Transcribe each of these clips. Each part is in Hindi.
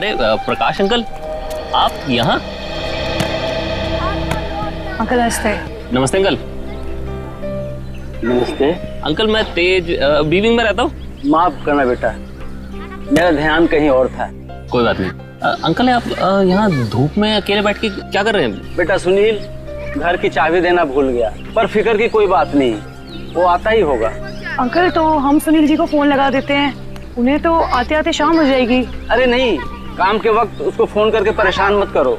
अरे प्रकाश अंकल, आप यहाँ? अंकल नमस्ते। नमस्ते अंकल। नमस्ते अंकल मैं तेज बीविंग में रहता हूँ। माफ करना बेटा, मेरा ध्यान कहीं और था। कोई बात नहीं। अंकल आप यहाँ धूप में अकेले बैठ के क्या कर रहे हैं? बेटा सुनील घर की चाबी देना भूल गया, पर फिक्र की कोई बात नहीं, वो आता ही होगा। अंकल तो हम सुनील जी को फोन लगा देते हैं, उन्हें तो आते आते शाम हो जाएगी। अरे नहीं, काम के वक्त उसको फोन करके परेशान मत करो।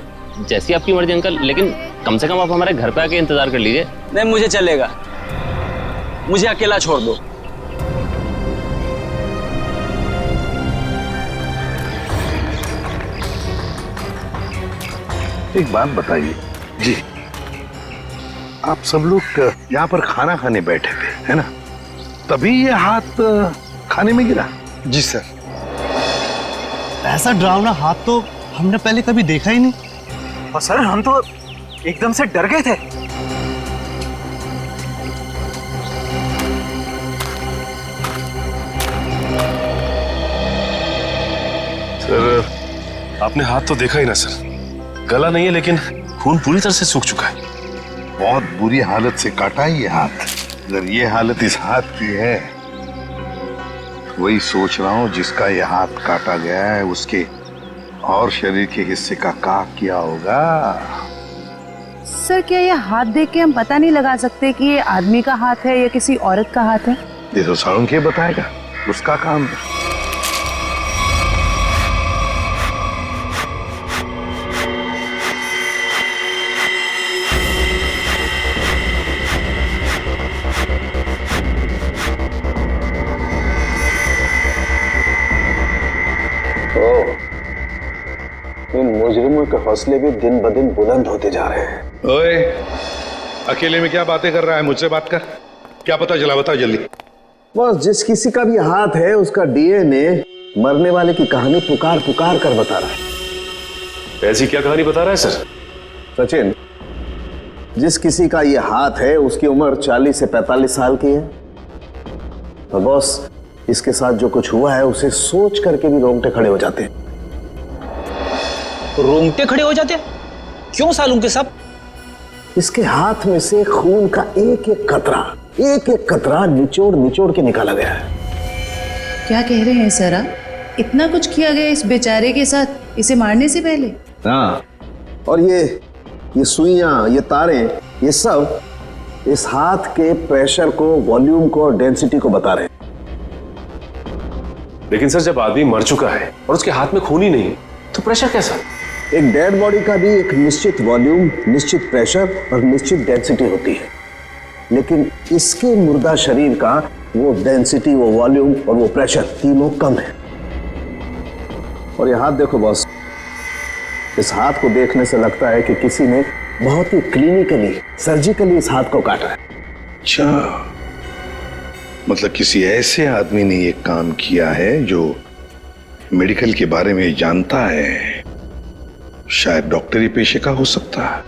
जैसी आपकी मर्जी अंकल, लेकिन कम से कम आप हमारे घर पे आके इंतजार कर लीजिए। नहीं मुझे चलेगा, मुझे अकेला छोड़ दो। एक बात बताइए जी, आप सब लोग यहाँ पर खाना खाने बैठे थे है ना, तभी ये हाथ खाने में गिरा? जी सर। ऐसा डरावना हाथ तो हमने पहले कभी देखा ही नहीं। और सर हम तो एकदम से डर गए थे। सर आपने हाथ तो देखा ही ना सर, गला नहीं है लेकिन खून पूरी तरह से सूख चुका है। बहुत बुरी हालत से काटा है ये हाथ। अगर ये हालत इस हाथ की है, वही सोच रहा हूँ जिसका ये हाथ काटा गया है उसके और शरीर के हिस्से का किया होगा। सर क्या ये हाथ देख के हम पता नहीं लगा सकते कि ये आदमी का हाथ है या किसी औरत का हाथ है? ये तो साउंड के बताएगा, उसका काम है। इन मुजरिमों के हौसले भी दिन ब दिन बुलंद होते जा रहे हैं। ओए, अकेले में क्या बातें कर रहा है? मुझसे बात कर। क्या पता चला, बताओ जल्दी। बस जिस किसी का भी हाथ है उसका डीएनए मरने वाले की कहानी पुकार पुकार कर बता रहा है। ऐसी क्या कहानी बता रहा है सर? सचिन, जिस किसी का ये हाथ है उसकी उम्र 40 से 45 साल की है। तो बॉस, इसके साथ जो कुछ हुआ है उसे सोच करके भी रोंगटे खड़े हो जाते हैं। रोंगटे खड़े हो जाते? क्यों सालूं के साहब? इसके हाथ में से खून का एक एक कतरा निचोड़ निचोड़ के निकाला गया है। क्या कह रहे हैं सर आप? इतना कुछ किया गया इस बेचारे के साथ इसे मारने से पहले? हाँ, और ये सुइयां, ये तारें, ये सब इस हाथ के प्रेशर को, वॉल्यूम को और डेंसिटी को बता रहे हैं। लेकिन सर जब आदमी मर चुका है और उसके हाथ में खून ही नहीं है तो प्रेशर कैसा? एक डेड बॉडी का भी एक निश्चित वॉल्यूम, निश्चित प्रेशर और निश्चित डेंसिटी होती है, लेकिन इसके मुर्दा शरीर का वो डेंसिटी, वो वॉल्यूम और वो प्रेशर तीनों कम है। और ये हाथ देखो बॉस, इस हाथ को देखने से लगता है कि किसी ने बहुत ही क्लिनिकली, सर्जिकली इस हाथ को काटा है। अच्छा, मतलब किसी ऐसे आदमी ने ये काम किया है जो मेडिकल के बारे में जानता है। शायद डॉक्टरी पेशे का हो सकता है,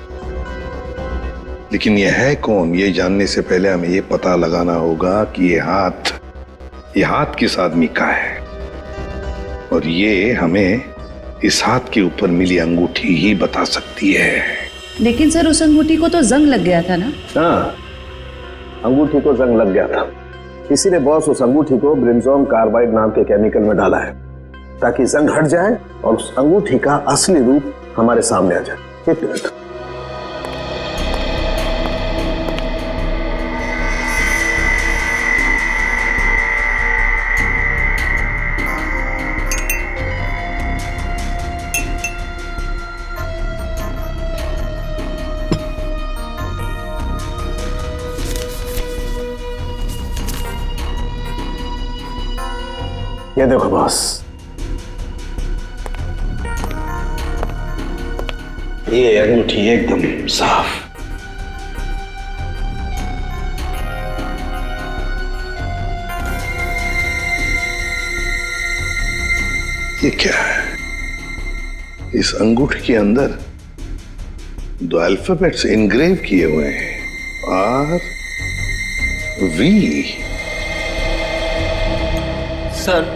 लेकिन ये है कौन, ये जानने से पहले हमें ये पता लगाना होगा कि ये हाथ किस आदमी का है। और ये हमें इस हाथ के ऊपर मिली अंगूठी ही बता सकती है। लेकिन सर उस अंगूठी को तो जंग लग गया था ना? हाँ, अंगूठी को जंग लग गया था। किसी ने बॉस उस अंगूठी को ब्रिंजोन कार्बाइड नाम के केमिकल में डाला है ताकि जंग हट जाए और उस अंगूठी का असली रूप हमारे सामने आ जाए। एक मिनट। ये देखो बॉस, ये अंगूठी एकदम साफ। ये क्या है? इस अंगूठी के अंदर दो अल्फाबेट्स इनग्रेव किए हुए हैं, आर वी। सर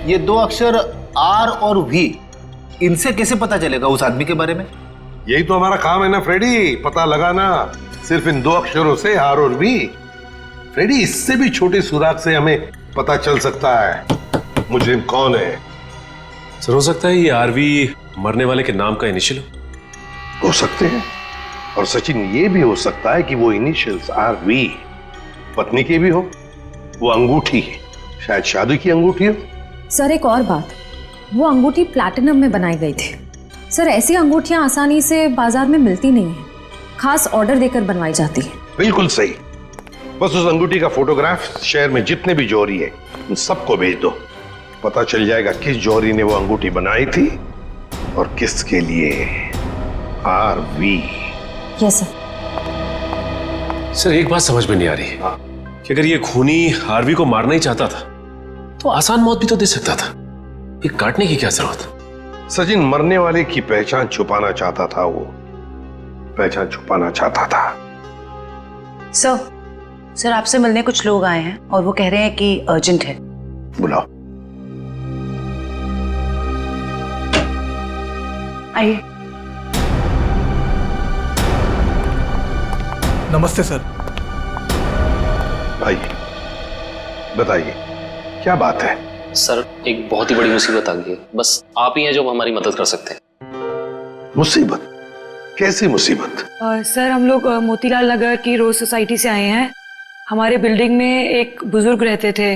ये दो अक्षर आर और वी इनसे कैसे पता चलेगा उस आदमी के बारे में? यही तो हमारा काम है ना फ्रेडी, पता लगाना। सिर्फ इन 2 अक्षरों से, आर और वी। फ्रेडी, इससे भी छोटे सुराग से हमें पता चल सकता है मुजरिम कौन है। सर हो सकता है ये आरवी मरने वाले के नाम का इनिशियल हो सकते हैं। और सचिन, ये भी हो सकता है कि वो इनिशियल्स आर वी पत्नी के भी हो। वो अंगूठी शायद शादी की अंगूठी हो। सर एक और बात, वो अंगूठी प्लैटिनम में बनाई गई थी। सर ऐसी अंगूठियां आसानी से बाजार में मिलती नहीं है, खास ऑर्डर देकर बनवाई जाती है। बिल्कुल सही। बस उस अंगूठी का फोटोग्राफ शहर में जितने भी जौहरी है उन सबको भेज दो। पता चल जाएगा किस जौहरी ने वो अंगूठी बनाई थी और किसके लिए। Are we. Yes sir. Sir एक बात समझ में नहीं आ रही है कि अगर ये खूनी आरवी को मारना ही चाहता था तो आसान मौत भी तो दे सकता था। ये काटने की क्या जरूरत? सचिन, मरने वाले की पहचान छुपाना चाहता था। वो पहचान छुपाना चाहता था। सर आपसे मिलने कुछ लोग आए हैं और वो कह रहे हैं कि अर्जेंट है। बुलाओ। आइए। नमस्ते सर। आइए, बताइए क्या बात है। सर एक बहुत ही बड़ी मुसीबत आ गई है, बस आप ही हैं जो हमारी मदद कर सकते हैं। मुसीबत? कैसी मुसीबत? सर हम लोग मोतीलाल नगर की रोज सोसाइटी से आए हैं। हमारे बिल्डिंग में एक बुजुर्ग रहते थे,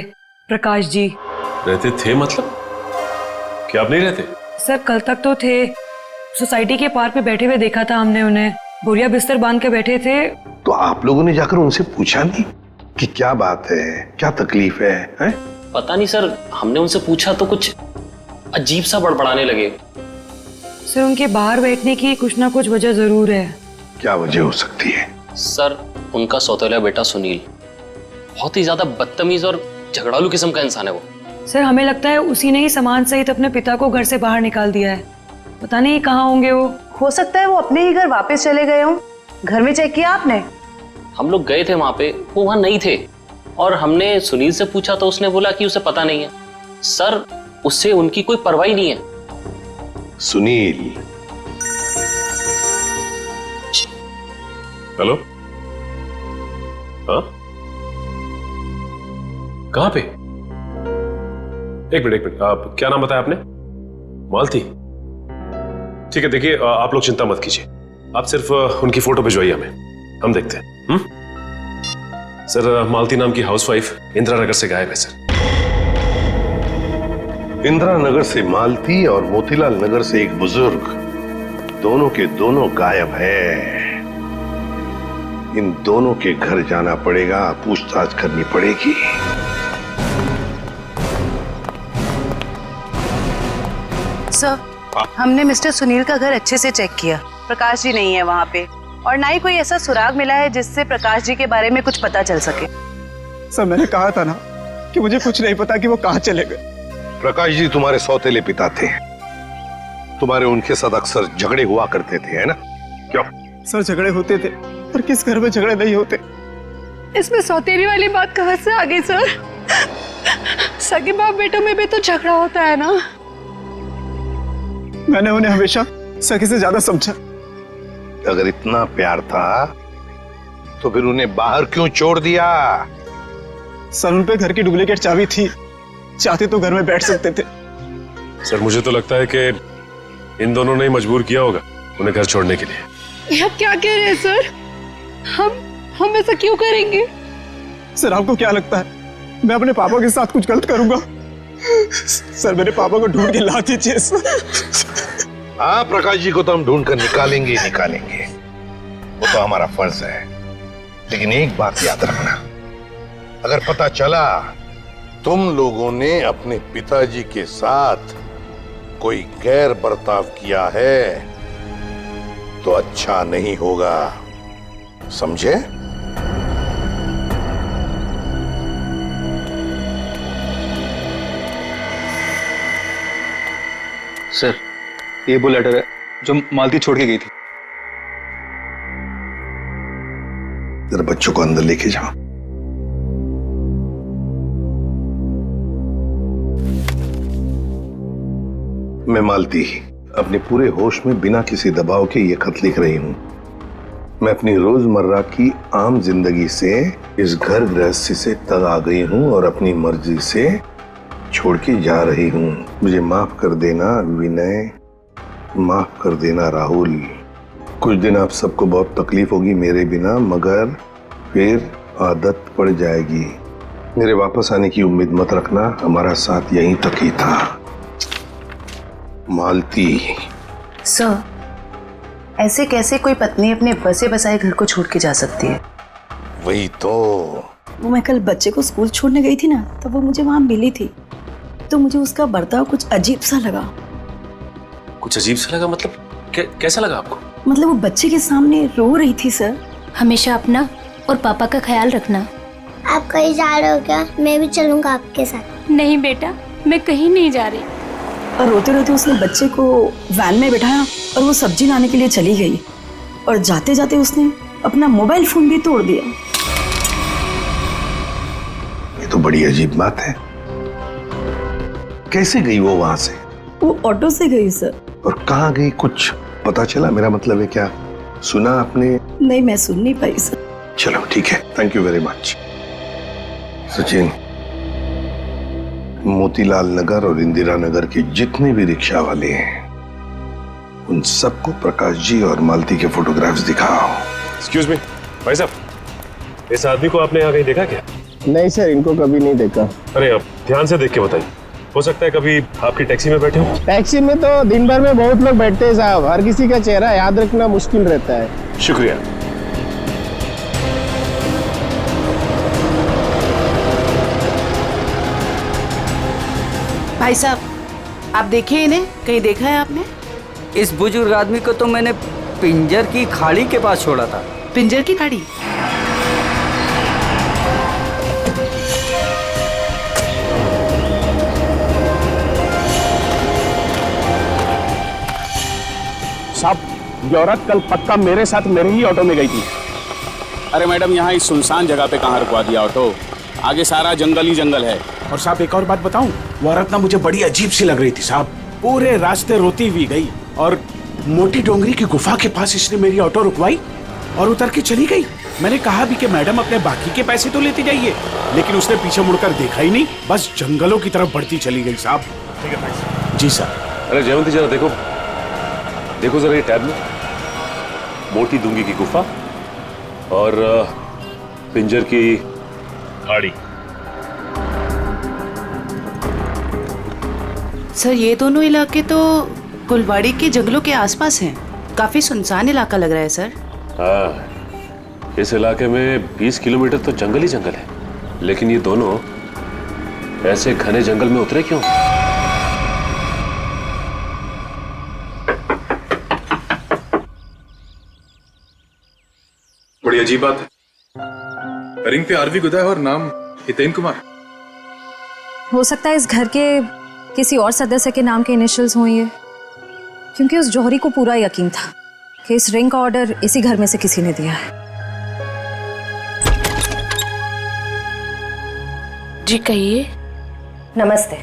प्रकाश जी। रहते थे मतलब? क्या आप नहीं रहते? सर कल तक तो थे, सोसाइटी के पार्क में बैठे हुए देखा था हमने उन्हें। बोरिया बिस्तर बांध के बैठे थे। तो आप लोगों ने जाकर उनसे पूछा नहीं कि क्या बात है, क्या तकलीफ है, हैं? पता नहीं सर, हमने उनसे पूछा तो कुछ अजीब सा बड़बड़ाने लगे। सर उनके बाहर बैठने की कुछ ना कुछ वजह जरूर है। क्या वजह हो सकती है? सर उनका सौतेला बेटा सुनील बहुत ही ज्यादा बदतमीज और झगड़ालू किस्म का इंसान है वो। सर हमें लगता है उसी ने ही सामान सहित अपने पिता को घर से बाहर निकाल दिया है। पता नहीं कहाँ होंगे वो। हो सकता है वो अपने ही घर वापस चले गए हों। घर में चेक किया आपने? हम लोग गए थे वहां पे, वो वहां नहीं थे। और हमने सुनील से पूछा तो उसने बोला कि उसे पता नहीं है। सर उससे उनकी कोई परवाह नहीं है। सुनील? हेलो, हाँ कहाँ पे? एक मिनट, आप क्या नाम बताया आपने? मालती? ठीक है, देखिए आप लोग चिंता मत कीजिए, आप सिर्फ उनकी फोटो भिजवाइए हमें, हम देखते हैं। सर मालती नाम की हाउसवाइफ इंदिरा नगर से गायब है सर। इंदिरा नगर से मालती और मोतीलाल नगर से एक बुजुर्ग, दोनों के दोनों गायब है। इन दोनों के घर जाना पड़ेगा, पूछताछ करनी पड़ेगी। सर हमने मिस्टर सुनील का घर अच्छे से चेक किया। प्रकाश जी नहीं है वहाँ पे और ना ही कोई ऐसा सुराग मिला है जिससे प्रकाश जी के बारे में कुछ पता चल सके। सर मैंने कहा था ना कि मुझे कुछ नहीं पता कि वो कहाँ चले गए। प्रकाश जी तुम्हारे सौतेले पिता थे, तुम्हारे उनके साथ अक्सर झगड़े हुआ करते थे, है ना? क्यों? सर झगड़े होते थे, पर किस घर में झगड़े नहीं होते। इसमें सौतेली वाली बात कहाँ से आ गई सर? सगे बाप बेटों में भी तो झगड़ा होता है ना। मैंने उन्हें हमेशा सखी से ज्यादा समझा। अगर इतना प्यार था तो फिर उन्हें बाहर क्यों छोड़ दिया? सर उन पे घर की डुप्लीकेट चाबी थी, चाहते तो घर में बैठ सकते थे। सर मुझे तो लगता है कि इन दोनों ने ही मजबूर किया होगा उन्हें घर छोड़ने के लिए। आप क्या कह रहे हैं सर? हम ऐसा क्यों करेंगे? सर आपको क्या लगता है मैं अपने पापा के साथ कुछ गलत करूंगा? सर मेरे पापा को ढूंढ के ला दीजिए सर। हाँ, प्रकाश जी को तो हम ढूंढ कर निकालेंगे ही निकालेंगे, वो तो हमारा फर्ज है। लेकिन एक बात याद रखना, अगर पता चला तुम लोगों ने अपने पिताजी के साथ कोई गैर बर्ताव किया है तो अच्छा नहीं होगा, समझे? सर ये वो लेटर है जो मालती छोड़ के गई थी। जरा बच्चों को अंदर लेके जाओ। मैं मालती अपने पूरे होश में बिना किसी दबाव के ये खत लिख रही हूं। मैं अपनी रोजमर्रा की आम जिंदगी से इस घर गृहस्थी से तंग आ गई हूं और अपनी मर्जी से छोड़ के जा रही हूं। मुझे माफ कर देना विनय, माफ कर देना राहुल। कुछ दिन आप सबको बहुत तकलीफ होगी मेरे बिना, मगर फिर आदत पड़ जाएगी। मेरे वापस आने की उम्मीद मत रखना, हमारा साथ यहीं तक ही था। मालती। सर, ऐसे कैसे कोई पत्नी अपने बसे बसाए घर को छोड़ के जा सकती है? वही तो। वो मैं कल बच्चे को स्कूल छोड़ने गई थी ना, तब वो मुझे वहां मिली थी, तो मुझे उसका बर्ताव कुछ अजीब सा लगा। कुछ अजीब सा लगा मतलब? कैसा लगा आपको? मतलब वो बच्चे के सामने रो रही थी सर। हमेशा अपना और पापा का ख्याल रखना। आप कहीं जा रहे हो क्या? मैं भी चलूंगा आपके साथ। नहीं बेटा, मैं कहीं नहीं जा रही। और रोते रोते उसने बच्चे को वैन में बैठाया और वो सब्जी लाने के लिए चली गई, और जाते जाते उसने अपना मोबाइल फोन भी तोड़ दिया। ये तो बड़ी अजीब बात है। कैसे गई वो वहां से? वो ऑटो से गई सर। और कहाँ गई कुछ पता चला? मेरा मतलब है क्या सुना आपने? नहीं, मैं सुन नहीं पाई सर। चलो ठीक है, thank you very much. Sachin, Motilal Nagar और इंदिरा नगर के जितने भी रिक्शा वाले हैं उन सबको प्रकाश जी और मालती के फोटोग्राफ्स दिखाओ। एक्सक्यूज मी भाई साहब, इस आदमी को आपने यहाँ कहीं देखा क्या? नहीं सर, इनको कभी नहीं देखा। अरे अब ध्यान से देख के बताइए, हो सकता है कभी आपकी टैक्सी में बैठे हो। टैक्सी में तो दिन भर में बहुत लोग बैठते हैं साहब, हर किसी का चेहरा याद रखना मुश्किल रहता है। शुक्रिया। भाई साहब, आप देखिए इन्हें, कहीं देखा है आपने? इस बुजुर्ग आदमी को तो मैंने पिंजर की खाड़ी के पास छोड़ा था। पिंजर की खाड़ी? साहब, ये औरत कल पक्का मेरे साथ मेरे ही ऑटो में गई थी। अरे मैडम, यहाँ इस सुनसान जगह पे कहाँ रुकवा दिया ऑटो? आगे सारा जंगल ही जंगल है। और साहब एक और बात बताऊं, वो औरत ना मुझे बड़ी अजीब सी लग रही थी साहब। पूरे रास्ते रोती हुई गई और मोटी डोंगरी की गुफा के पास इसने मेरी ऑटो रुकवाई और उतर के चली गई। मैंने कहा भी कि मैडम अपने बाकी के पैसे तो लेते जाइए, लेकिन उसने पीछे मुड़कर देखा ही नहीं, बस जंगलों की तरफ बढ़ती चली गई साहब। ठीक है भाई। जी सर। अरे जयवंती जरा देखो, देखो जरा ये टैब में, मोटी डूंगी की गुफा और पिंजर की खाड़ी। सर, ये दोनों इलाके तो कुलवाड़ी के जंगलों के आसपास हैं। काफी सुनसान इलाका लग रहा है सर। हाँ, इस इलाके में 20 किलोमीटर तो जंगल ही जंगल है, लेकिन ये दोनों ऐसे घने जंगल में उतरे क्यों? बड़ी अजीब बात है। रिंग पे आरवी गुदा है और नाम हितेन कुमार। हो सकता है इस घर के किसी और सदस्य के नाम के इनिशियल्स हों ये, क्योंकि उस जौहरी को पूरा यकीन था कि इस रिंग का ऑर्डर इसी घर में से किसी ने दिया है। जी कहिए। नमस्ते,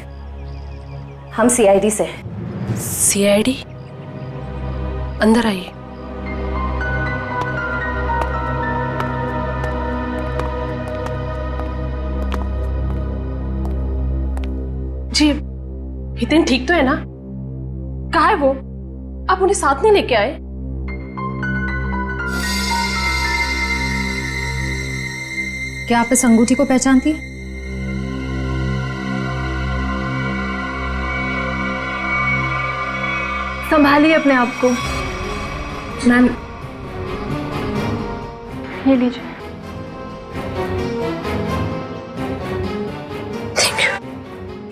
हम सीआईडी से हैं। सीआईडी? अंदर आइए। जी, हितेन ठीक तो है ना? कहाँ है वो? आप उन्हें साथ नहीं लेके आए? क्या आप इस अंगूठी को पहचानती हैं? संभालिए अपने आप को। मैम, ये लीजिए।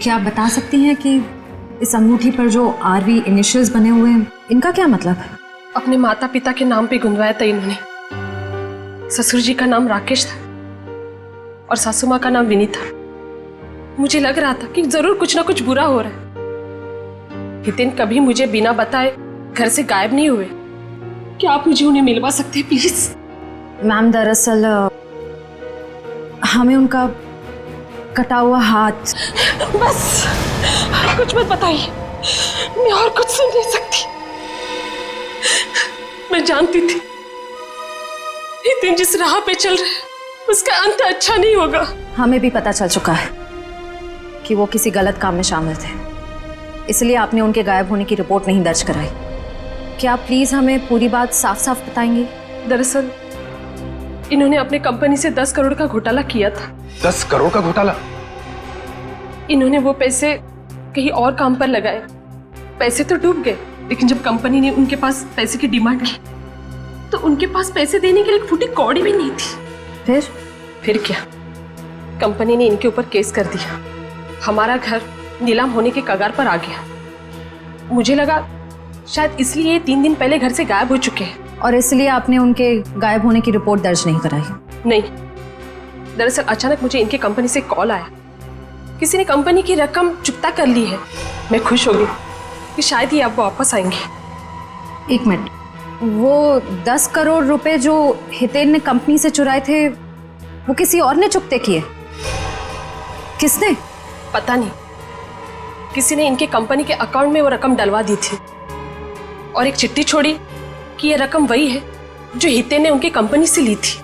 क्या आप बता सकती हैं कि इस अंगूठी पर जो आरवी इनिशियल्स बने हुए हैं, इनका क्या मतलब है? अपने माता पिता के नाम पे गुंदवाया था इन्होंने। ससुर जी का नाम राकेश था और सासू माँ का नाम विनीता। मुझे लग रहा था कि जरूर कुछ ना कुछ बुरा हो रहा है। हितेन कभी मुझे बिना बताए घर से गायब नहीं हुए। क्या आप मुझे उन्हें मिलवा सकते हैं प्लीज? मैम, दरअसल हमें उनका कटा हुआ हाथ। बस कुछ मत बताइए, मैं और कुछ सुन नहीं सकती। मैं जानती थी हितेन जिस राह पे चल रहे हैं उसका अंत अच्छा नहीं होगा। हमें भी पता चल चुका है कि वो किसी गलत काम में शामिल थे, इसलिए आपने उनके गायब होने की रिपोर्ट नहीं दर्ज कराई। क्या आप प्लीज हमें पूरी बात साफ साफ बताएंगी? दरअसल इन्होंने अपने कंपनी से 10 करोड़ का घोटाला किया था। 10 करोड़ का घोटाला? इन्होंने वो पैसे कहीं और काम पर लगाए। पैसे तो डूब गए, लेकिन जब कंपनी ने उनके पास पैसे की डिमांड की तो उनके पास पैसे देने के लिए एक फूटी कौड़ी भी नहीं थी। फिर क्या, कंपनी ने इनके ऊपर केस कर दिया। हमारा घर नीलाम होने के कगार पर आ गया। मुझे लगा शायद इसलिए 3 दिन पहले घर से गायब हो चुके हैं। और इसलिए आपने उनके गायब होने की रिपोर्ट दर्ज नहीं कराई? नहीं, दरअसल अचानक मुझे इनके कंपनी से कॉल आया, किसी ने कंपनी की रकम चुकता कर ली है। मैं खुश हो गई कि शायद ही आप वापस आएंगे। एक मिनट, वो 10 करोड़ रुपए जो हितेन ने कंपनी से चुराए थे वो किसी और ने चुकते किए? किसने? पता नहीं, किसी ने इनके कंपनी के अकाउंट में वो रकम डलवा दी थी और एक चिट्ठी छोड़ी कि ये रकम वही है जो हितेन ने उनके कंपनी से ली थी।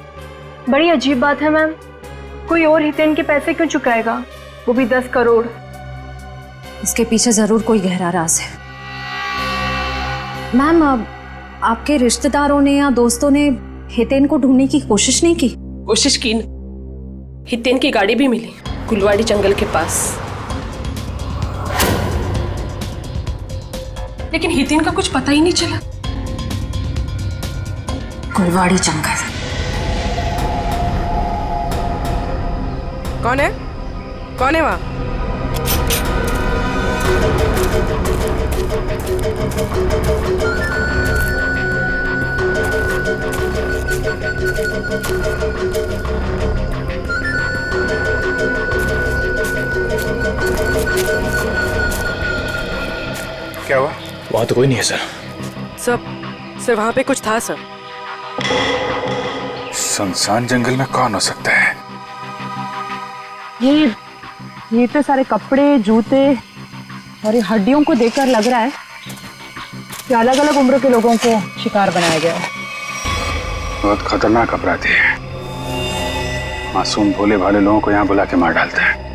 बड़ी अजीब बात है मैम, कोई और हितेन के पैसे क्यों चुकाएगा, वो भी 10 करोड़? इसके पीछे जरूर कोई गहरा राज है। मैम, आपके रिश्तेदारों ने या दोस्तों ने हितेन को ढूंढने की कोशिश नहीं की? कोशिश की न, हितेन की गाड़ी भी मिली गुलवाड़ी जंगल के पास, लेकिन हितेन का कुछ पता ही नहीं चला। गुलवाड़ी जंगल? कौन है? कौन है वहां? क्या हुआ? वहां तो कोई नहीं है सर। सर वहां पे कुछ था सर। सुनसान जंगल में कौन हो सकता है? ये तो सारे कपड़े, जूते और ये हड्डियों को देखकर लग रहा है कि अलग अलग उम्र के लोगों को शिकार बनाया गया है। बहुत खतरनाक अपराधी है, मासूम भोले भाले लोगों को यहाँ बुला के मार डालता है।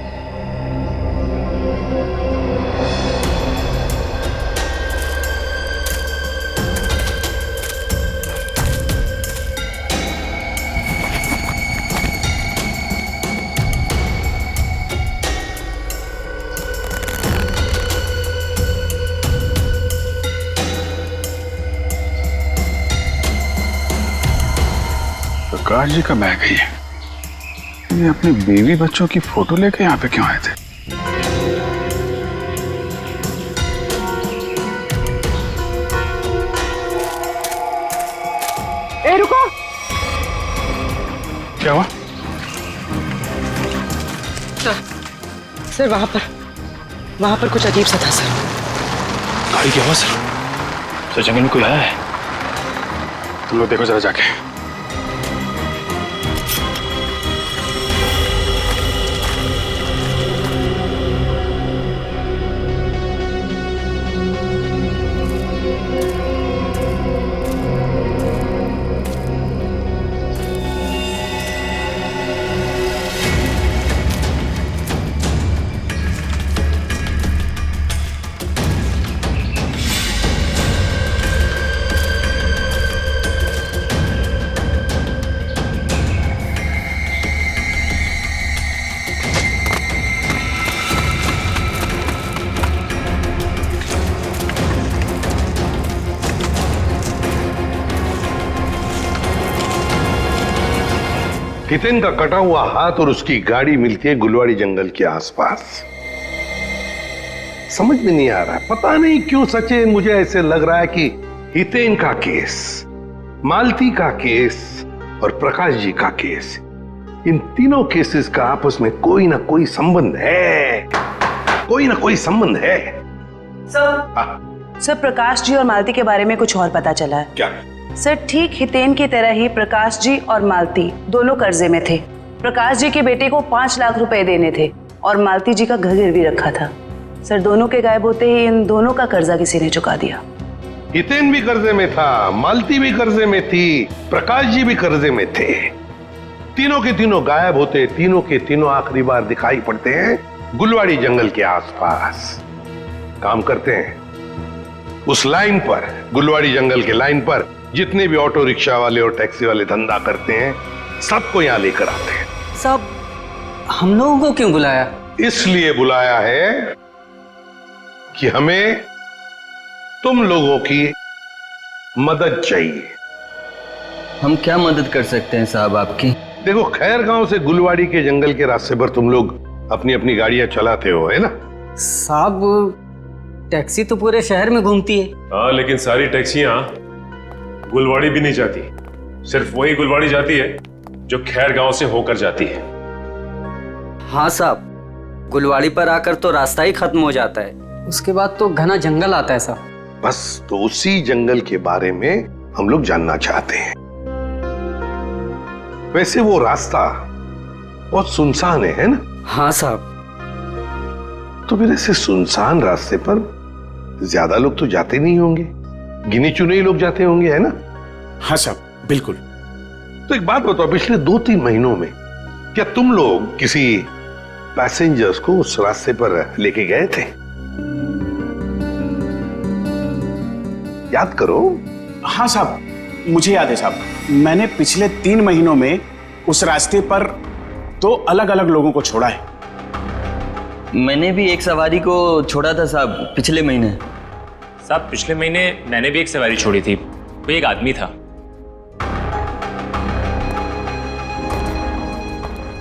प्रकाश जी कब आ गई? ये अपने बीवी बच्चों की फोटो लेके यहाँ पे क्यों आए थे? ए रुको! क्या हुआ? सर वहां पर कुछ अजीब सा था सर। गाड़ी क्या हुआ सर? सर जंगल में कोई आया है? तुम लोग देखो जरा जाके। हितेन का कटा हुआ हाथ और उसकी गाड़ी मिलती है गुलवाड़ी जंगल के आसपास। समझ में नहीं आ रहा है, पता नहीं क्यों सचे मुझे ऐसे लग रहा है कि हितेन का केस, मालती का केस और प्रकाश जी का केस, इन तीनों केसेस का आपस में कोई ना कोई संबंध है, कोई ना कोई संबंध है। सर प्रकाश जी और मालती के बारे में कुछ और पता चला है। क्या? सर ठीक हितेन की तरह ही प्रकाश जी और मालती दोनों कर्जे में थे। प्रकाश जी के बेटे को 5 लाख रुपए देने थे और मालती जी का घर गिरवी रखा था। सर दोनों के गायब होते ही इन दोनों का कर्जा किसी ने चुका दिया। हितेन भी कर्जे में था, मालती भी कर्जे में थी, प्रकाश जी भी कर्जे में थे। तीनों के तीनों गायब होते, तीनों के तीनों आखिरी बार दिखाई पड़ते हैं गुलवाड़ी जंगल के आसपास। काम करते हैं उस लाइन पर, गुलवाड़ी जंगल के लाइन पर जितने भी ऑटो रिक्शा वाले और टैक्सी वाले धंधा करते हैं, सबको यहां लेकर आते हैं। सब हम लोगों को क्यों बुलाया? इसलिए बुलाया है कि हमें तुम लोगों की मदद चाहिए। हम क्या मदद कर सकते हैं साहब आपकी? देखो, खैर गांव से गुलवाड़ी के जंगल के रास्ते पर तुम लोग अपनी अपनी गाड़ियां चलाते हो, है ना? साहब टैक्सी तो पूरे शहर में घूमती है। हाँ, लेकिन सारी टैक्सियां गुलवाड़ी भी नहीं जाती। सिर्फ वही गुलवाड़ी जाती है जो खैर गांव से होकर जाती है। हाँ साहब, गुलवाड़ी पर आकर तो रास्ता ही खत्म हो जाता है, उसके बाद तो घना जंगल आता है साहब। बस तो उसी जंगल के बारे में हम लोग जानना चाहते हैं। वैसे वो रास्ता बहुत सुनसान है ना? हाँ साहब। तो फिर ऐसे सुनसान रास्ते पर ज्यादा लोग तो जाते नहीं होंगे, गिने चुने ही लोग जाते होंगे, है ना? हाँ साहब, बिल्कुल। तो एक बात बताओ, पिछले 2-3 महीनों में क्या तुम लोग किसी पैसेंजर्स को उस रास्ते पर लेके गए थे? याद करो। हाँ साहब, मुझे याद है साहब। मैंने पिछले 3 महीनों में उस रास्ते पर 2 अलग अलग लोगों को छोड़ा है। मैंने भी एक सवारी को छोड़ा था साहब पिछले महीने। साहब पिछले महीने मैंने भी एक सवारी छोड़ी थी, वो एक आदमी था।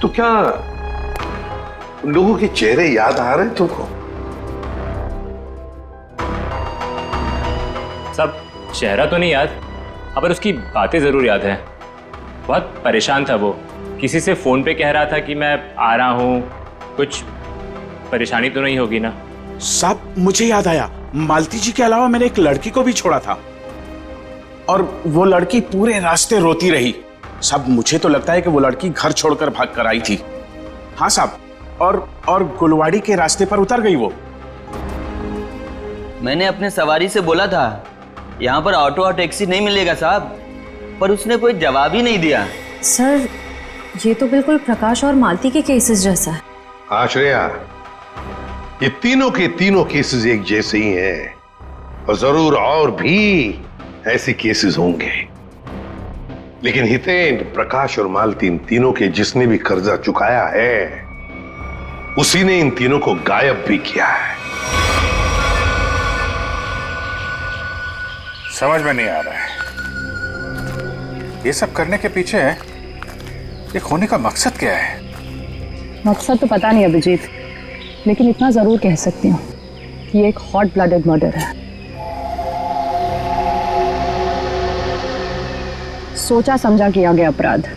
तो क्या उन लोगों के चेहरे याद आ रहे तुमको? सब चेहरा तो नहीं याद, पर उसकी बातें जरूर याद है। बहुत परेशान था वो, किसी से फोन पे कह रहा था कि मैं आ रहा हूँ, कुछ परेशानी तो नहीं होगी ना? साहब मुझे याद आया, मालती जी के अलावा मैंने एक लड़की को भी छोड़ा था और वो लड़की पूरे रास्ते रोती रही। साहब मुझे तो लगता है कि वो लड़की घर छोड़कर भाग कर आई थी। हाँ साहब, और गुलवाड़ी के रास्ते पर उतर गई वो। मैंने अपने सवारी से बोला था यहाँ पर ऑटो और टैक्सी नहीं मिलेगा साहब, पर उसने कोई जवाब ही नहीं दिया। सर ये तो बिल्कुल प्रकाश और मालती के केसेस जैसा है। हाँ श्रेया, ये तीनों के तीनों केसेस एक जैसे ही हैं और जरूर और भी ऐसे केसेस होंगे। लेकिन हितेन, प्रकाश और मालती, इन तीनों के जिसने भी कर्जा चुकाया है उसी ने इन तीनों को गायब भी किया है। समझ में नहीं आ रहा है ये सब करने के पीछे एक होने का मकसद क्या है? मकसद तो पता नहीं अभिजीत, लेकिन इतना जरूर कह सकती हूँ कि ये एक हॉट ब्लडेड मर्डर है। सोचा समझा किया गया अपराध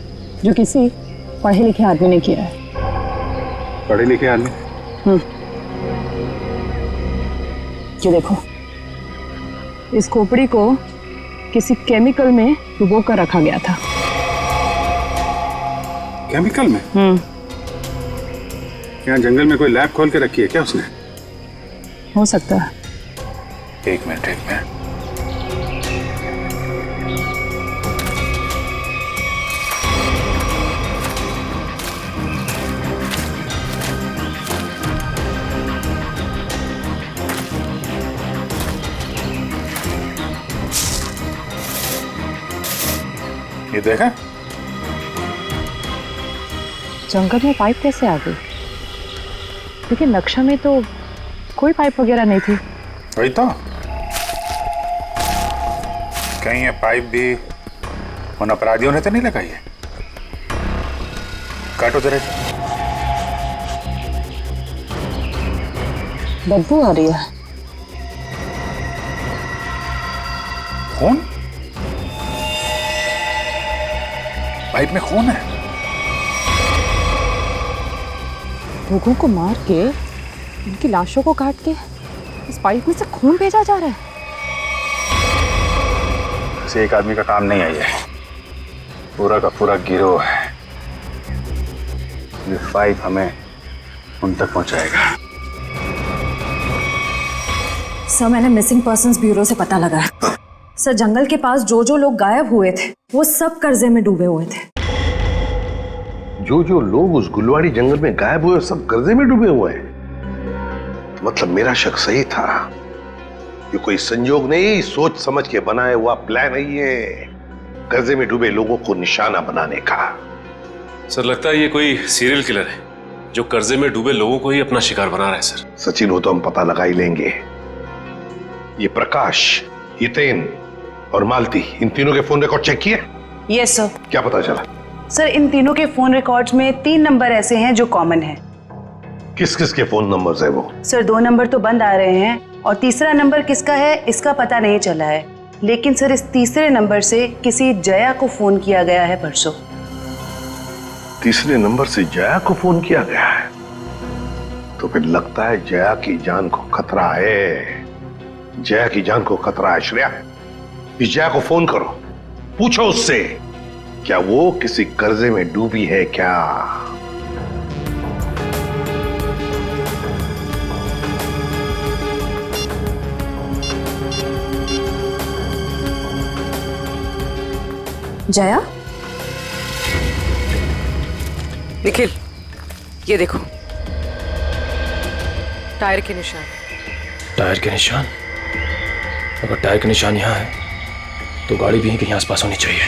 जो किसी पढ़े लिखे आदमी ने किया है। पढ़े लिखे आदमी? ये देखो, इस खोपड़ी को किसी केमिकल में डुबो कर रखा गया था। केमिकल में? यहाँ जंगल में कोई लैब खोल के रखी है क्या उसने? हो सकता है। एक मिनट। ये देखा? जंगल में पाइप कैसे आ गई? लेकिन नक्शा में तो कोई पाइप वगैरह नहीं थी। वही तो, कहीं ये पाइप भी उन अपराधियों ने तो नहीं लगाई है? काटो जरा। बदबू आ रही है। खून? पाइप में खून है। लोगों को मार के, उनकी लाशों को काट के इस पाइप में से खून भेजा जा रहा है। इसे एक आदमी का काम नहीं है, ये पूरा का पूरा गिरोह है। ये पाइप हमें उन तक पहुंचाएगा। सर मैंने मिसिंग पर्संस ब्यूरो से पता लगा है। सर जंगल के पास जो जो लोग गायब हुए थे वो सब कर्जे में डूबे हुए थे। जो जो लोग उस गुलवाड़ी जंगल में गायब हुए सब कर्जे में डूबे हुए हैं। तो मतलब मेरा शक सही था। ये कोई संजोग नहीं, सोच समझ के बनाया हुआ प्लान है ये, कर्जे में डूबे लोगों को निशाना बनाने का। सर लगता है ये कोई सीरियल किलर है जो कर्जे में डूबे लोगों को ही अपना शिकार बना रहा है सर। सचिन हो तो हम पता लगा ही लेंगे। ये प्रकाश, हितेन और मालती, इन तीनों के फोन रिकॉर्ड चेक किए? Yes sir. क्या पता चला? सर इन तीनों के फोन रिकॉर्ड्स में 3 नंबर ऐसे हैं जो कॉमन हैं। किस किस के फोन नंबर्स है वो? सर 2 नंबर तो बंद आ रहे हैं और तीसरा नंबर किसका है इसका पता नहीं चला है, लेकिन सर इस तीसरे नंबर से किसी जया को फोन किया गया है परसों। तीसरे नंबर से जया को फोन किया गया है? तो फिर लगता है जया की जान को खतरा है। जया की जान को खतरा है। श्रेया, इस जया को फोन करो, पूछो उससे क्या वो किसी कर्जे में डूबी है क्या। जया, निखिल ये देखो टायर के निशान। टायर के निशान? अगर टायर के निशान यहाँ है तो गाड़ी भी कहीं आसपास होनी चाहिए।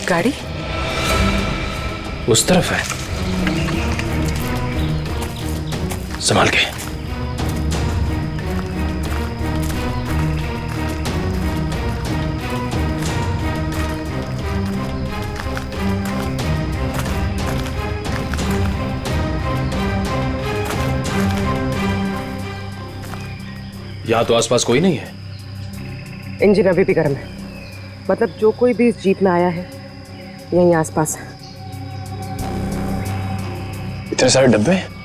गाड़ी उस तरफ है, संभाल के। यहाँ तो आसपास कोई नहीं है। इंजन अभी भी गर्म है, मतलब जो कोई भी इस जीप में आया है यहीं आसपास है। इतने सारे डब्बे हैं।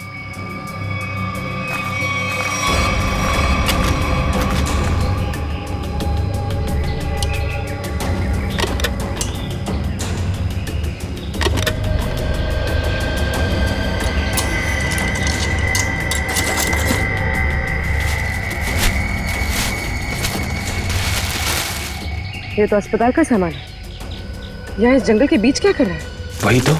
ये तो अस्पताल का सामान है, यहाँ इस जंगल के बीच क्या कर रहा है? वही तो।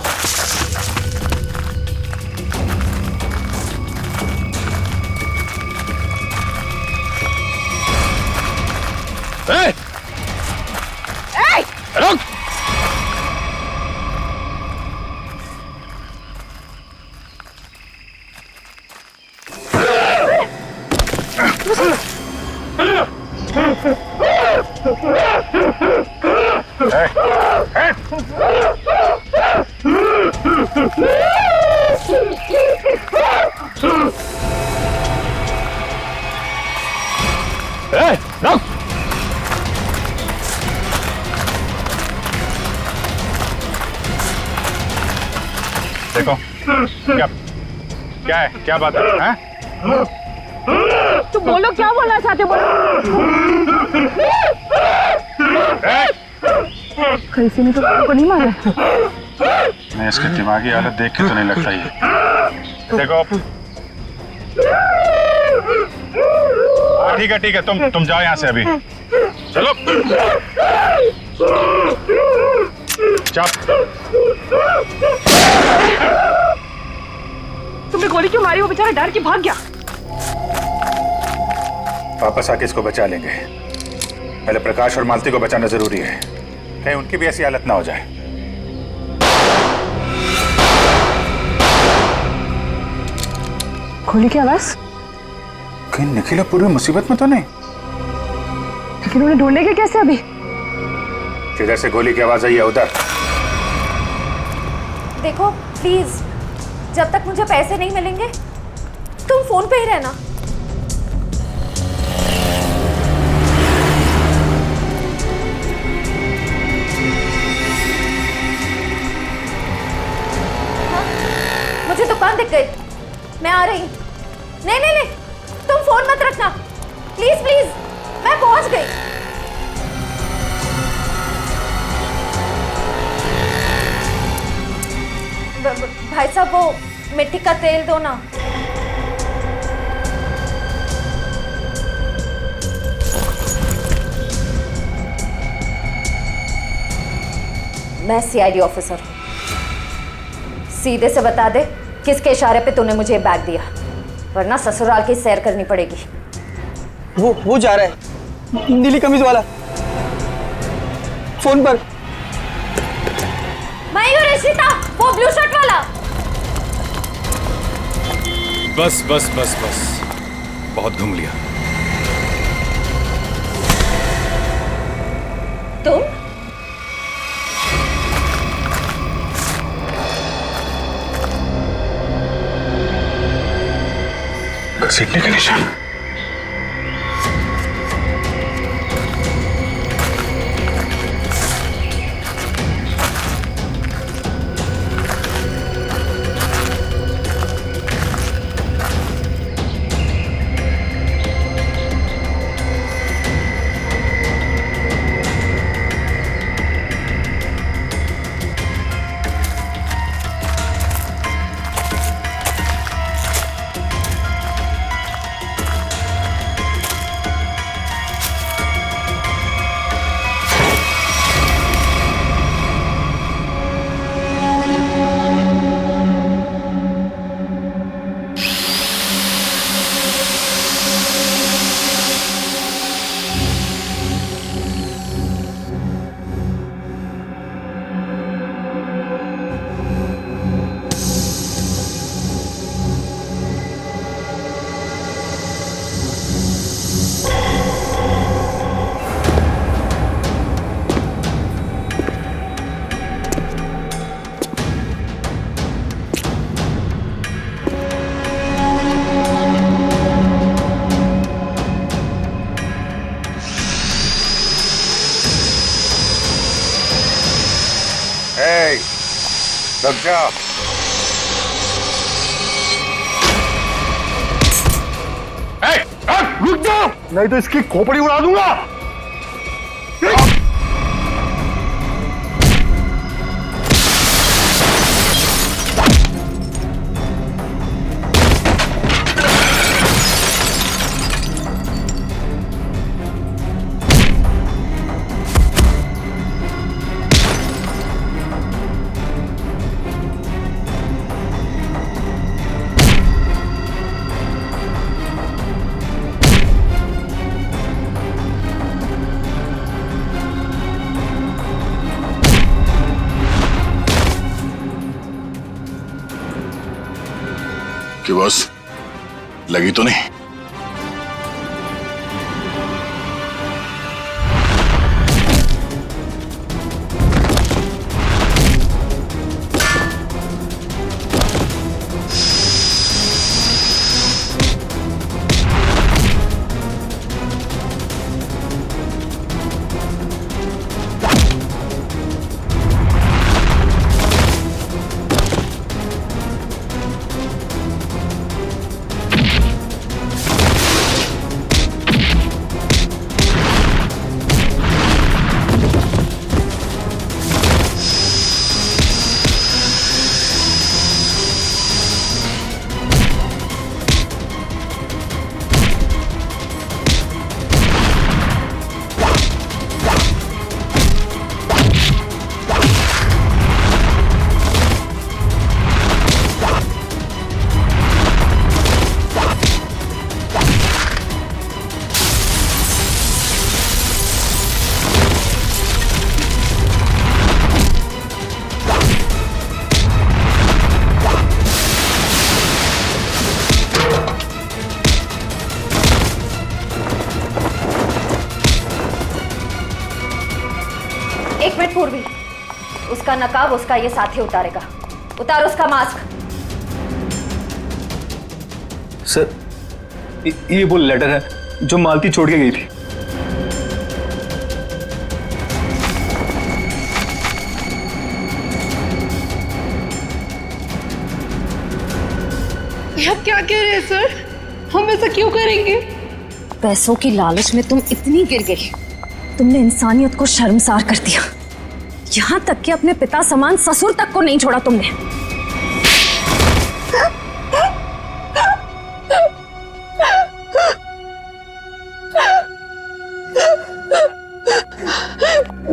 रुक! देखो क्या क्या है, क्या बात है? तो बोलो क्या बोलना चाहते हो? कैसे में तो को नहीं मारा। मैं इसकी दिमागी हालत देख के तो नहीं लगता ये। देखो ठीक है तुम जाओ यहाँ से अभी। चलो तुमने गोली क्यों मारी? वो बेचारा डर के भाग गया। वापस आके इसको बचा लेंगे। पहले प्रकाश और मालती को बचाना जरूरी है, कहीं उनकी भी ऐसी हालत ना हो जाए। गोली की आवाज? कहीं निखिल पूरी मुसीबत में तो नहीं? लेकिन उन्हें ढूंढेंगे कैसे अभी? जिधर से गोली की आवाज आई है उधर। देखो प्लीज, जब तक मुझे पैसे नहीं मिलेंगे तुम फोन पे ही रहना। हाँ, मुझे दुकान दिख गई, मैं आ रही। नहीं, तुम फोन मत रखना प्लीज प्लीज, मैं पहुंच गई। भाई साहब वो मिट्टी का तेल दो ना। मैं सीआईडी ऑफिसर हूँ। सीधे से बता दे किसके इशारे पे तूने मुझे बैग दिया, वरना ससुराल की सैर करनी पड़ेगी। वो जा रहा है, नीली कमीज वाला, फोन पर। मैं हूँ रिशिता, वो ब्लू शर्ट वाला। बस बस बस बस, बहुत घूम लिया। तुम घसीटने का निशान। लग जा। रुक जाओ, नहीं तो इसकी खोपड़ी उड़ा दूंगा। कि बस लगी तो नहीं? एक मिनट पूर्वी, उसका नकाब उसका ये साथी उतारेगा। उतार उसका मास्क। सर, ये वो लेटर है जो मालती छोड़ के गई थी। आप क्या कह रहे हैं सर? हम ऐसा क्यों करेंगे? पैसों की लालच में तुम इतनी गिर गई, तुमने इंसानियत को शर्मसार कर दिया। यहाँ तक कि अपने पिता समान ससुर तक को नहीं छोड़ा तुमने।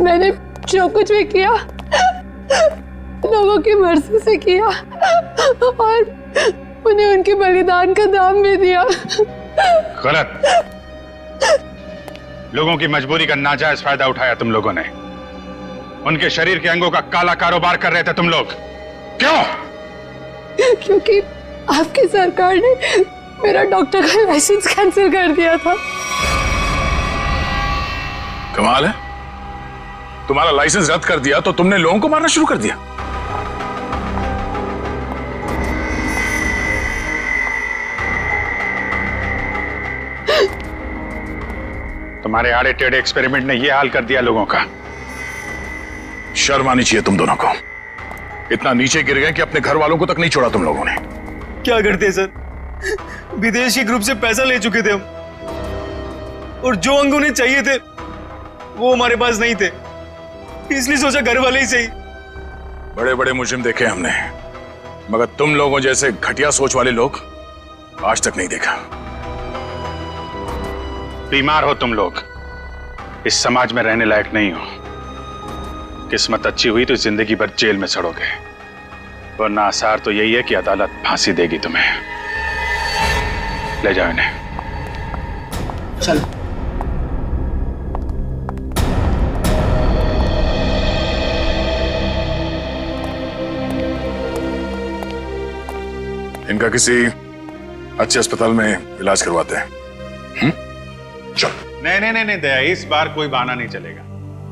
मैंने जो कुछ भी किया की मर्जी से किया और उन्हें उनके बलिदान का दाम भी दिया। गलत। लोगों की मजबूरी का नाजायज फायदा उठाया तुम लोगों ने। उनके शरीर के अंगों का काला कारोबार कर रहे थे तुम लोग। क्यों? क्योंकि आपकी सरकार ने मेरा डॉक्टर का लाइसेंस कैंसिल कर दिया था। कमाल है, तुम्हारा लाइसेंस रद्द कर दिया तो तुमने लोगों को मारना शुरू कर दिया। तुम्हारे आड़े टेढ़े एक्सपेरिमेंट ने यह हाल कर दिया लोगों का। शर्म आनी चाहिए तुम दोनों को। इतना नीचे गिर गए कि अपने घर वालों को तक नहीं छोड़ा तुम लोगों ने। क्या करते सर, विदेशी ग्रुप से पैसा ले चुके थे हम, और जो अंग उन्हें चाहिए थे वो हमारे पास नहीं थे, इसलिए सोचा घर वाले ही सही। बड़े बड़े मुजरिम देखे हमने, मगर तुम लोगों जैसे घटिया सोच वाले लोग आज तक नहीं देखा। बीमार हो तुम लोग, इस समाज में रहने लायक नहीं हो। किस्मत अच्छी हुई तो जिंदगी भर जेल में सड़ोगे, वरना आसार तो यही है कि अदालत फांसी देगी तुम्हें। ले जाओ इन्हें। चल। इनका किसी अच्छे अस्पताल में इलाज करवाते हैं। चल। नहीं दया, इस बार कोई बहाना नहीं चलेगा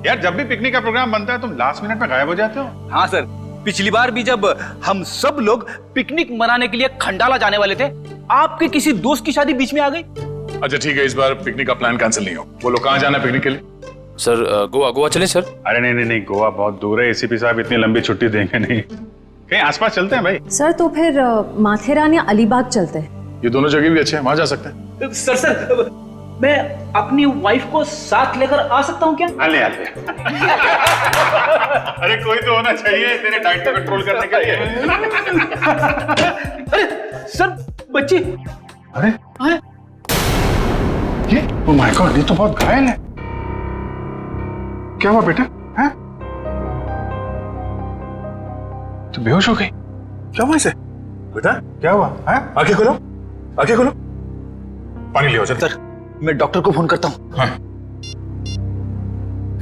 यार। जब भी पिकनिक का प्रोग्राम बनता है तुम लास्ट मिनट में गायब हो जाते हो। हाँ सर, पिछली बार भी जब हम सब लोग पिकनिक मनाने के लिए खंडाला जाने वाले थे, आपके किसी दोस्त की शादी बीच में आ गई। अच्छा ठीक है, इस बार पिकनिक का प्लान कैंसिल नहीं हो। बोलो कहाँ जाना है पिकनिक के लिए? सर गोवा चलें सर? अरे नहीं, गोवा बहुत दूर है। एसीपी साहब इतनी लंबी छुट्टी देंगे नहीं। कहीं आसपास चलते हैं भाई। सर तो फिर माथेरान या अलीबाग चलते हैं। ये दोनों जगह भी अच्छे हैं, वहां जा सकते हैं। सर मैं अपनी वाइफ को साथ लेकर आ सकता हूँ क्या? ले। अरे कोई तो होना चाहिए तेरे डाइट को कंट्रोल करने के लिए। अरे सर बच्ची। अरे ये ओह माय गॉड, ये तो बहुत घायल है। क्या हुआ बेटा? हैं? तो बेहोश हो गई? क्या हुआ इसे? बेटा क्या हुआ? आंखें खोलो, आंखें खोलो। पानी ले आओ सर। मैं डॉक्टर को फोन करता हूँ। हाँ।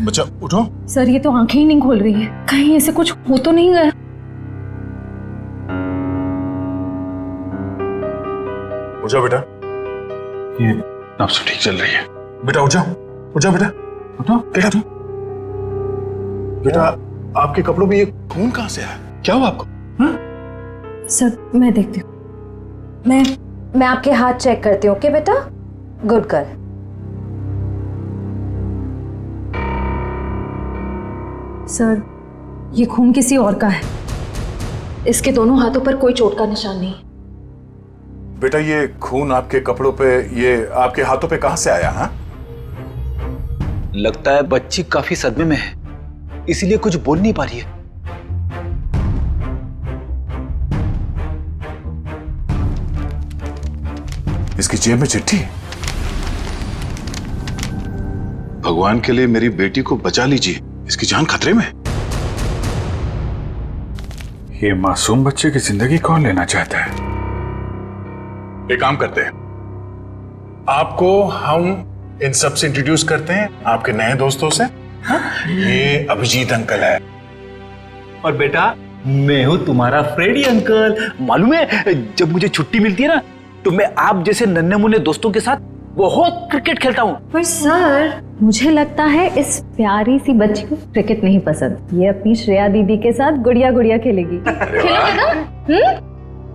बच्चा उठो। सर ये तो आंखें ही नहीं खोल रही है, कहीं ऐसे कुछ हो तो नहीं गया? उठ जाओ बेटा, ये नब्ज ठीक चल रही है। बेटा उठ जाओ, उठ जाओ बेटा, उठो। क्या तुम? बेटा आपके कपड़ों में ये खून कहाँ से आया? क्या हुआ आपको? सर मैं देखती हूँ। मैं आपके हाथ चेक करती हूँ। ओके बेटा, गुड गर्ल। सर ये खून किसी और का है। इसके दोनों हाथों पर कोई चोट का निशान नहीं। बेटा ये खून आपके कपड़ों पे, ये आपके हाथों पे कहां से आया? हाँ, लगता है बच्ची काफी सदमे में है, इसीलिए कुछ बोल नहीं पा रही है। इसकी जेब में चिट्ठी। भगवान के लिए मेरी बेटी को बचा लीजिए, इसकी जान खतरे में। ये मासूम बच्चे की जिंदगी कौन लेना चाहता है? एक काम करते हैं, आपको हम इन सब से इंट्रोड्यूस करते हैं, आपके नए दोस्तों से। ये अभिजीत अंकल है। और बेटा मैं हूं तुम्हारा फ्रेडी अंकल। मालूम है जब मुझे छुट्टी मिलती है ना, तो मैं आप जैसे नन्हे मुन्ने दोस्तों के साथ बहुत क्रिकेट खेलता हूँ। पर सर मुझे लगता है इस प्यारी सी बच्ची को क्रिकेट नहीं पसंद। ये अपनी श्रेया दीदी के साथ गुड़िया गुड़िया खेलेगी। खेलोगे ना?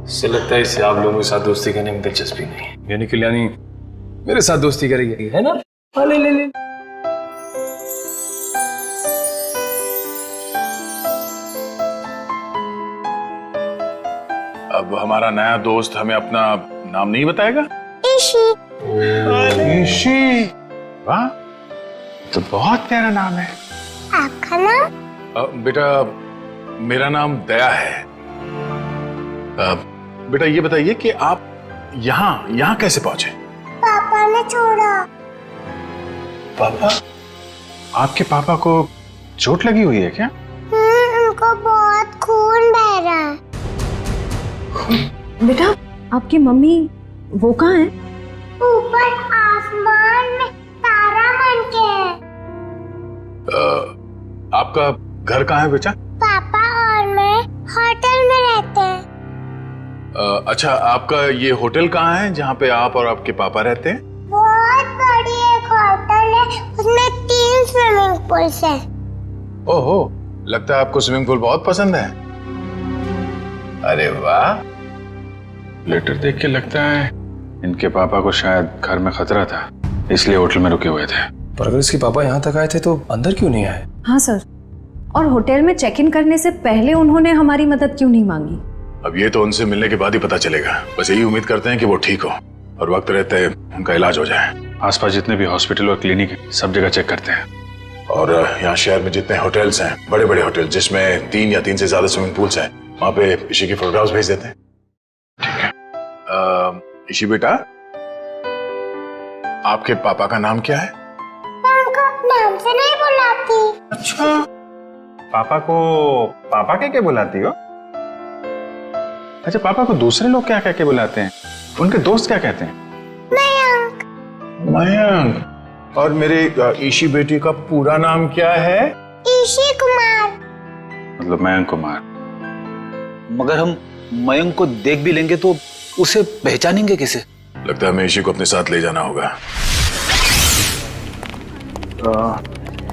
इससे लगता है इसे आप लोगों के साथ दोस्ती करने में दिलचस्पी नहीं, यानी कल्याणी मेरे साथ दोस्ती करेगी, है ना? ले। अब हमारा नया दोस्त हमें अपना नाम नहीं बताएगा? ईशी। ईशी, वाह, तो बहुत प्यारा नाम है। आपका नाम? बेटा मेरा नाम दया है। बेटा ये बताइए कि आप यहाँ कैसे पहुंचे? पापा ने छोड़ा। पापा? आपके पापा को चोट लगी हुई है क्या? उनको बहुत खून बह रहा है। बेटा आपकी मम्मी वो कहाँ है? ऊपर आसमान में तारा बन के है। आपका घर कहाँ है बेटा? पापा और मैं होटल में रहते हैं। अच्छा, आपका ये होटल कहाँ है जहाँ पे आप और आपके पापा रहते हैं? बहुत बड़ी एक होटल है, उसमें 3 स्विमिंग पूल्स हैं। ओहो, लगता है आपको स्विमिंग पूल बहुत पसंद है। अरे वाह, लेटर देख के लगता है इनके पापा को शायद घर में खतरा था, इसलिए होटल में रुके हुए थे। पर अगर इसके पापा यहाँ तक आए थे तो अंदर क्यों नहीं आए? हाँ सर, और होटल में चेक इन करने से पहले उन्होंने हमारी मदद क्यों नहीं मांगी? अब ये तो उनसे मिलने के बाद ही पता चलेगा। बस यही उम्मीद करते हैं कि वो ठीक हो और वक्त रहते उनका इलाज हो जाए। आसपास जितने भी हॉस्पिटल और क्लिनिक है सब जगह चेक करते हैं, और यहाँ शहर में जितने होटल्स हैं, बड़े बड़े होटल जिसमें 3 या 3 से ज्यादा स्विमिंग पूल्स हैं, वहाँ पे इशी की फोटोग्राफ्स भेज देते हैं। ठीक है। इशी बेटा, आपके पापा का नाम क्या है? मैं उनको नाम से नहीं बुलाती। अच्छा, पापा को पापा कह के बुलाती हो? अच्छा, पापा को दूसरे लोग क्या कह के बुलाते हैं? उनके दोस्त क्या कहते हैं? मयंक। मयंक। और मेरे ईशी बेटी का पूरा नाम क्या है? ईशी कुमार। मतलब मयंक कुमार। मगर हम मयंक को देख भी लेंगे तो उसे पहचानेंगे कैसे? लगता है हमें ईशी को अपने साथ ले जाना होगा।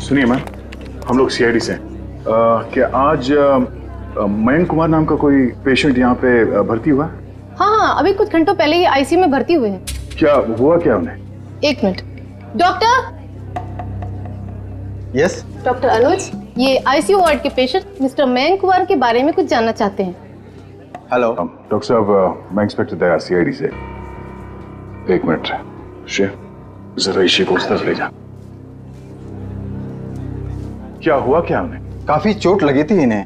सुनिए मैम, हम लोग सीआईडी से क्या आज मयंक कुमार नाम का कोई पेशेंट यहाँ पे भर्ती हुआ? हाँ, अभी कुछ घंटों पहले ही आईसीयू में भर्ती हुए हैं। क्या हुआ क्या उन्हें? 1 मिनट। डॉक्टर। यस डॉक्टर अनुज, ये आईसीयू वार्ड के पेशेंट मिस्टर मयंक कुमार के बारे में कुछ जानना चाहते हैं। हेलो डॉक्टर साहब, मैं इंस्पेक्टर दया सीआईडी से। 1 मिनट शेफ, जरा ईशी को उस तरफ ले जा। क्या हुआ क्या उन्हें? काफी चोट लगी थी इन्हें।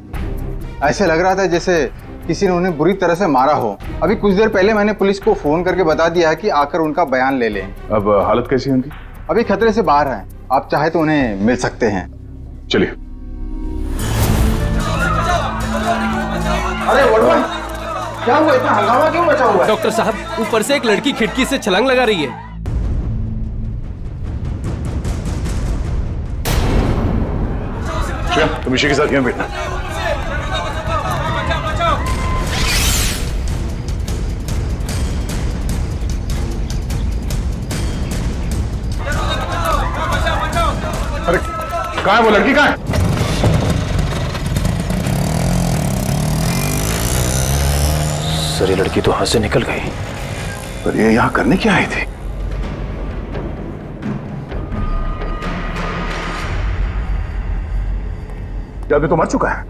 ऐसे लग रहा था जैसे किसी ने उन्हें बुरी तरह से मारा हो। अभी कुछ देर पहले मैंने पुलिस को फोन करके बता दिया है कि आकर उनका बयान ले लें। अब हालत कैसी है उनकी? अभी खतरे से बाहर है, आप चाहे तो उन्हें मिल सकते हैं। चलिए। अरे वड़वन, क्या हुआ? इतना हंगामा क्यों मचा हुआ है? डॉक्टर साहब, ऊपर से एक लड़की खिड़की से छलांग लगा रही है। तुम ईशी के साथ क्यों बैठना? अरे कहाँ है वो लड़की? कहाँ है? सर, ये लड़की तो हाथ से निकल गई। पर ये यहाँ करने क्या आई थी? ये आदमी तो मर चुका है।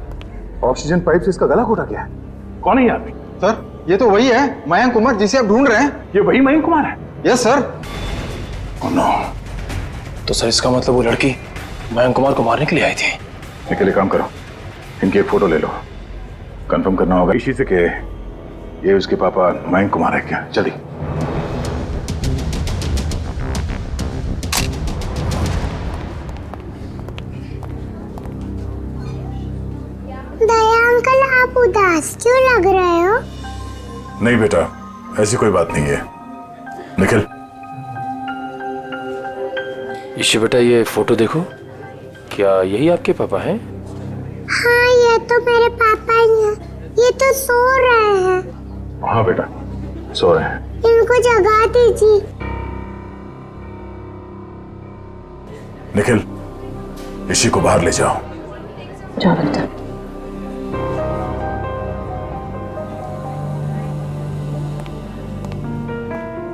ऑक्सीजन पाइप से इसका गला घोटा गया है। कौन है ये आदमी? सर, ये तो वही है मयंक कुमार जिसे आप ढूंढ रहे हैं। ये वही मयंक कुमार है? Yes sir. Oh no. तो सर इसका मतलब वो लड़की मयंक कुमार को मारने के लिए आई थी। एक काम करो, इनकी एक फोटो ले लो। कंफर्म करना होगा इसी से कि ये उसके पापा मयंक कुमार है क्या। जल्दी। दया अंकल, आप उदास क्यों लग रहे हो? नहीं बेटा, ऐसी कोई बात नहीं है। निखिल। ईशी बेटा, ये फोटो देखो। क्या यही आपके पापा हैं? हाँ, ये तो मेरे पापा ही हैं। ये तो सो रहे हैं। हाँ बेटा, सो रहे हैं। इनको जगा दीजिए। निखिल, ईशी को बाहर ले जाओ। जाओ बेटा।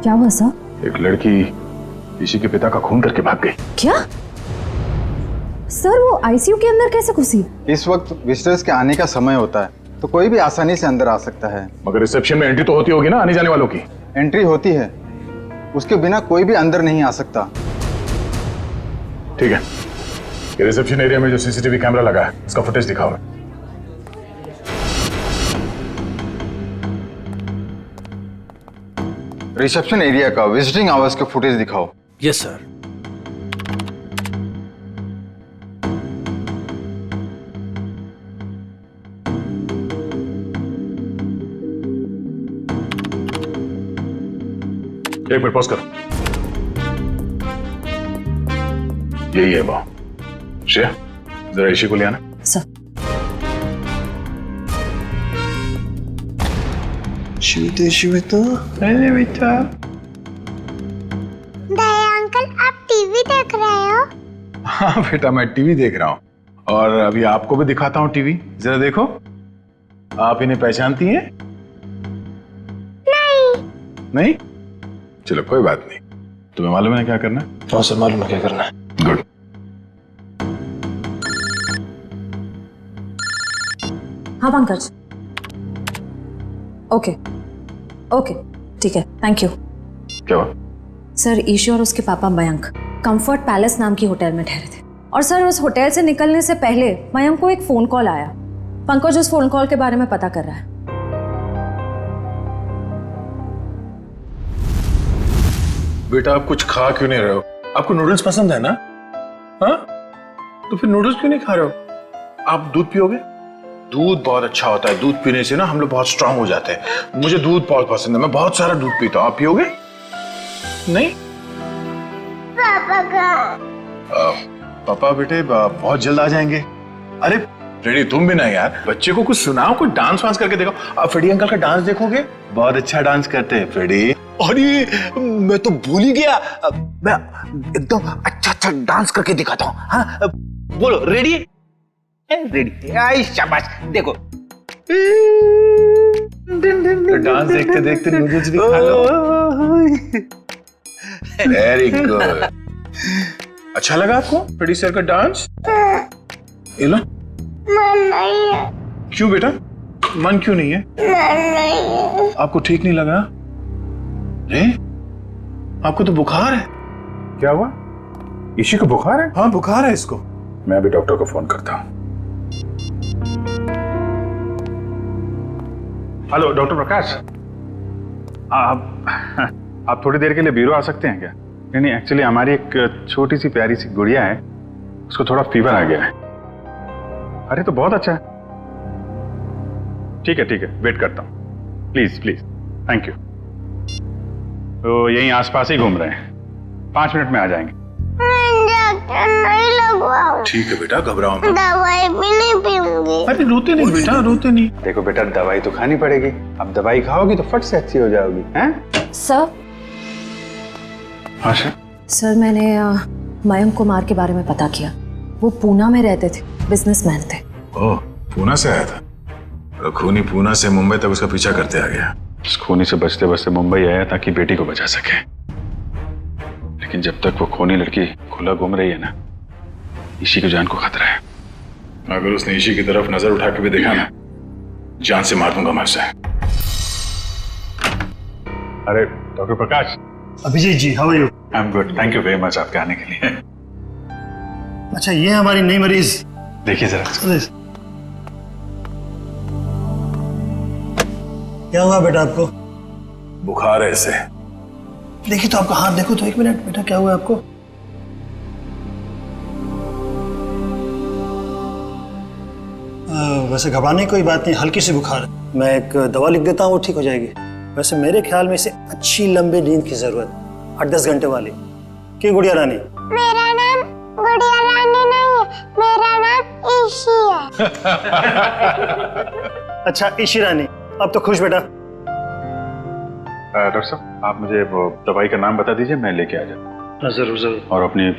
क्या हुआ सर? एक लड़की ईशी के पिता का खून करके भाग गई। क्या सर, वो आईसीयू के अंदर कैसे घुसी? इस वक्त विजिटर्स के आने का समय होता है, तो कोई भी आसानी से अंदर आ सकता है। मगर रिसेप्शन में एंट्री तो होती होगी ना आने जाने वालों की? एंट्री होती है, उसके बिना कोई भी अंदर नहीं आ सकता। ठीक है, ये रिसेप्शन एरिया में जो सीसीटीवी कैमरा लगा है उसका फुटेज दिखाओ। रिसेप्शन एरिया का विजिटिंग आवर्स का फुटेज दिखाओ। Yes sir. एक मिनट पॉज करो। यही है वो। श्रेया जरा ईशी को ले आना। सर। श्वेता अरे बेटा। दया अंकल, आप टीवी देख रहे हो? हाँ बेटा, मैं टीवी देख रहा हूँ और अभी आपको भी दिखाता हूँ टीवी। जरा देखो, आप इन्हें पहचानती हैं? नहीं? चलो कोई बात नहीं। तुम्हें मालूम है क्या करना है? हाँ सर, मालूम है क्या करना है। गुड। हाँ पंकज। ओके ओके ठीक है, थैंक यू। क्या हुआ? सर ईशू और उसके पापा मयंक कंफर्ट पैलेस नाम की होटल में ठहरे थे और सर उस होटल से निकलने से पहले मयंक को एक फोन कॉल आया। पंकज उस फोन कॉल के बारे में पता कर रहा है। बेटा आप कुछ खा क्यों नहीं रहे हो? आपको नूडल्स पसंद है ना? हाँ तो फिर नूडल्स क्यों नहीं खा रहे हो? आप दूध पियोगे? दूध बहुत अच्छा होता है। दूध पीने से ना हम लोग बहुत स्ट्रांग हो जाते हैं। मुझे दूध बहुत पसंद है, मैं बहुत सारा दूध पीता हूँ। आप पियोगे? नहीं? पापा का पापा बेटे बहुत जल्द आ जाएंगे। अरे फ्रेडी तुम भी ना यार, बच्चे को कुछ सुनाओ, कुछ डांस वांस करके देखो। आप फ्रेडी अंकल का डांस देखोगे? बहुत अच्छा डांस करते हैं फ्रेडी। अरे मैं तो भूल ही गया, मैं एकदम अच्छा डांस करके दिखाता हूँ। हाँ बोलो, रेडी? रेडी? आई शाबाश, देखो। डांस देखते देखते नूडल्स भी खा लो। Very good. अच्छा लगा आपको फ्रेडी सर का डांस? ये लो। मन नहीं है। क्यों बेटा, मन क्यों नहीं है? मन नहीं है। आपको ठीक नहीं लगा? अरे आपको तो बुखार है। क्या हुआ? ईशी को बुखार है? हाँ बुखार है इसको। मैं अभी डॉक्टर को फोन करता हूँ। हेलो डॉक्टर प्रकाश, आप थोड़ी देर के लिए ब्यूरो आ सकते हैं क्या? नहीं एक्चुअली हमारी एक छोटी सी प्यारी सी गुड़िया है, उसको थोड़ा फीवर आ गया है। अरे तो बहुत अच्छा है। ठीक है वेट करता हूँ। Please thank you. तो यहीं आसपास ही घूम रहे हैं, 5 मिनट में आ जाएंगे। नहीं लगवाओ। ठीक है बेटा, घबराओ मत। दवाई भी नहीं पीऊंगी। अरे रोते नहीं बेटा, रोते नहीं। देखो बेटा, दवाई तो खानी पड़ेगी। अब दवाई खाओगी तो फट से अच्छी हो जाओगी। हैं? सर। हाँ सर मैंने मयंक कुमार के बारे में पता किया। वो पूना में रहते थे, बिजनेसमैन थे। ओह, पूना से आया था? खूनी पूना से मुंबई तक उसका पीछा करते आ गया। इस खूनी से बचते बचते मुंबई आया ताकि बेटी को बचा सके। लेकिन जब तक वो खूनी लड़की खुला घूम रही है ना, ईशी की जान को खतरा है। अगर उसने ईशी की तरफ नजर उठा के भी देखा ना, जान से मार दूंगा मैं उसे। अरे doctor Prakash. Abhijit ji, how are you? I am good, thank you very much आपके आने के लिए। अच्छा, ये हमारी नई मरीज। देखिए जरा। क्या हुआ बेटा आपको? बुखार है इसे। देखिए तो आपका हाथ देखो तो, 1 मिनट बेटा, क्या हुआ आपको? वैसे घबराने की कोई बात नहीं, हल्की सी बुखार है। मैं एक दवा लिख देता हूँ, वो ठीक हो जाएगी। वैसे मेरे ख्याल में इसे अच्छी लंबी नींद की जरूरत, 8-10 घंटे वाली। क्यों गुड़िया रानी? मेरा नाम गुड़िया रानी नहीं है, मेरा नाम ईशी है। अच्छा ईशी रानी, अब तो खुश बेटा। डॉक्टर साहब, आप मुझे वो दवाई का नाम बता दीजिए, मैं लेके आ जाता। जरूर जरूर। और अपनी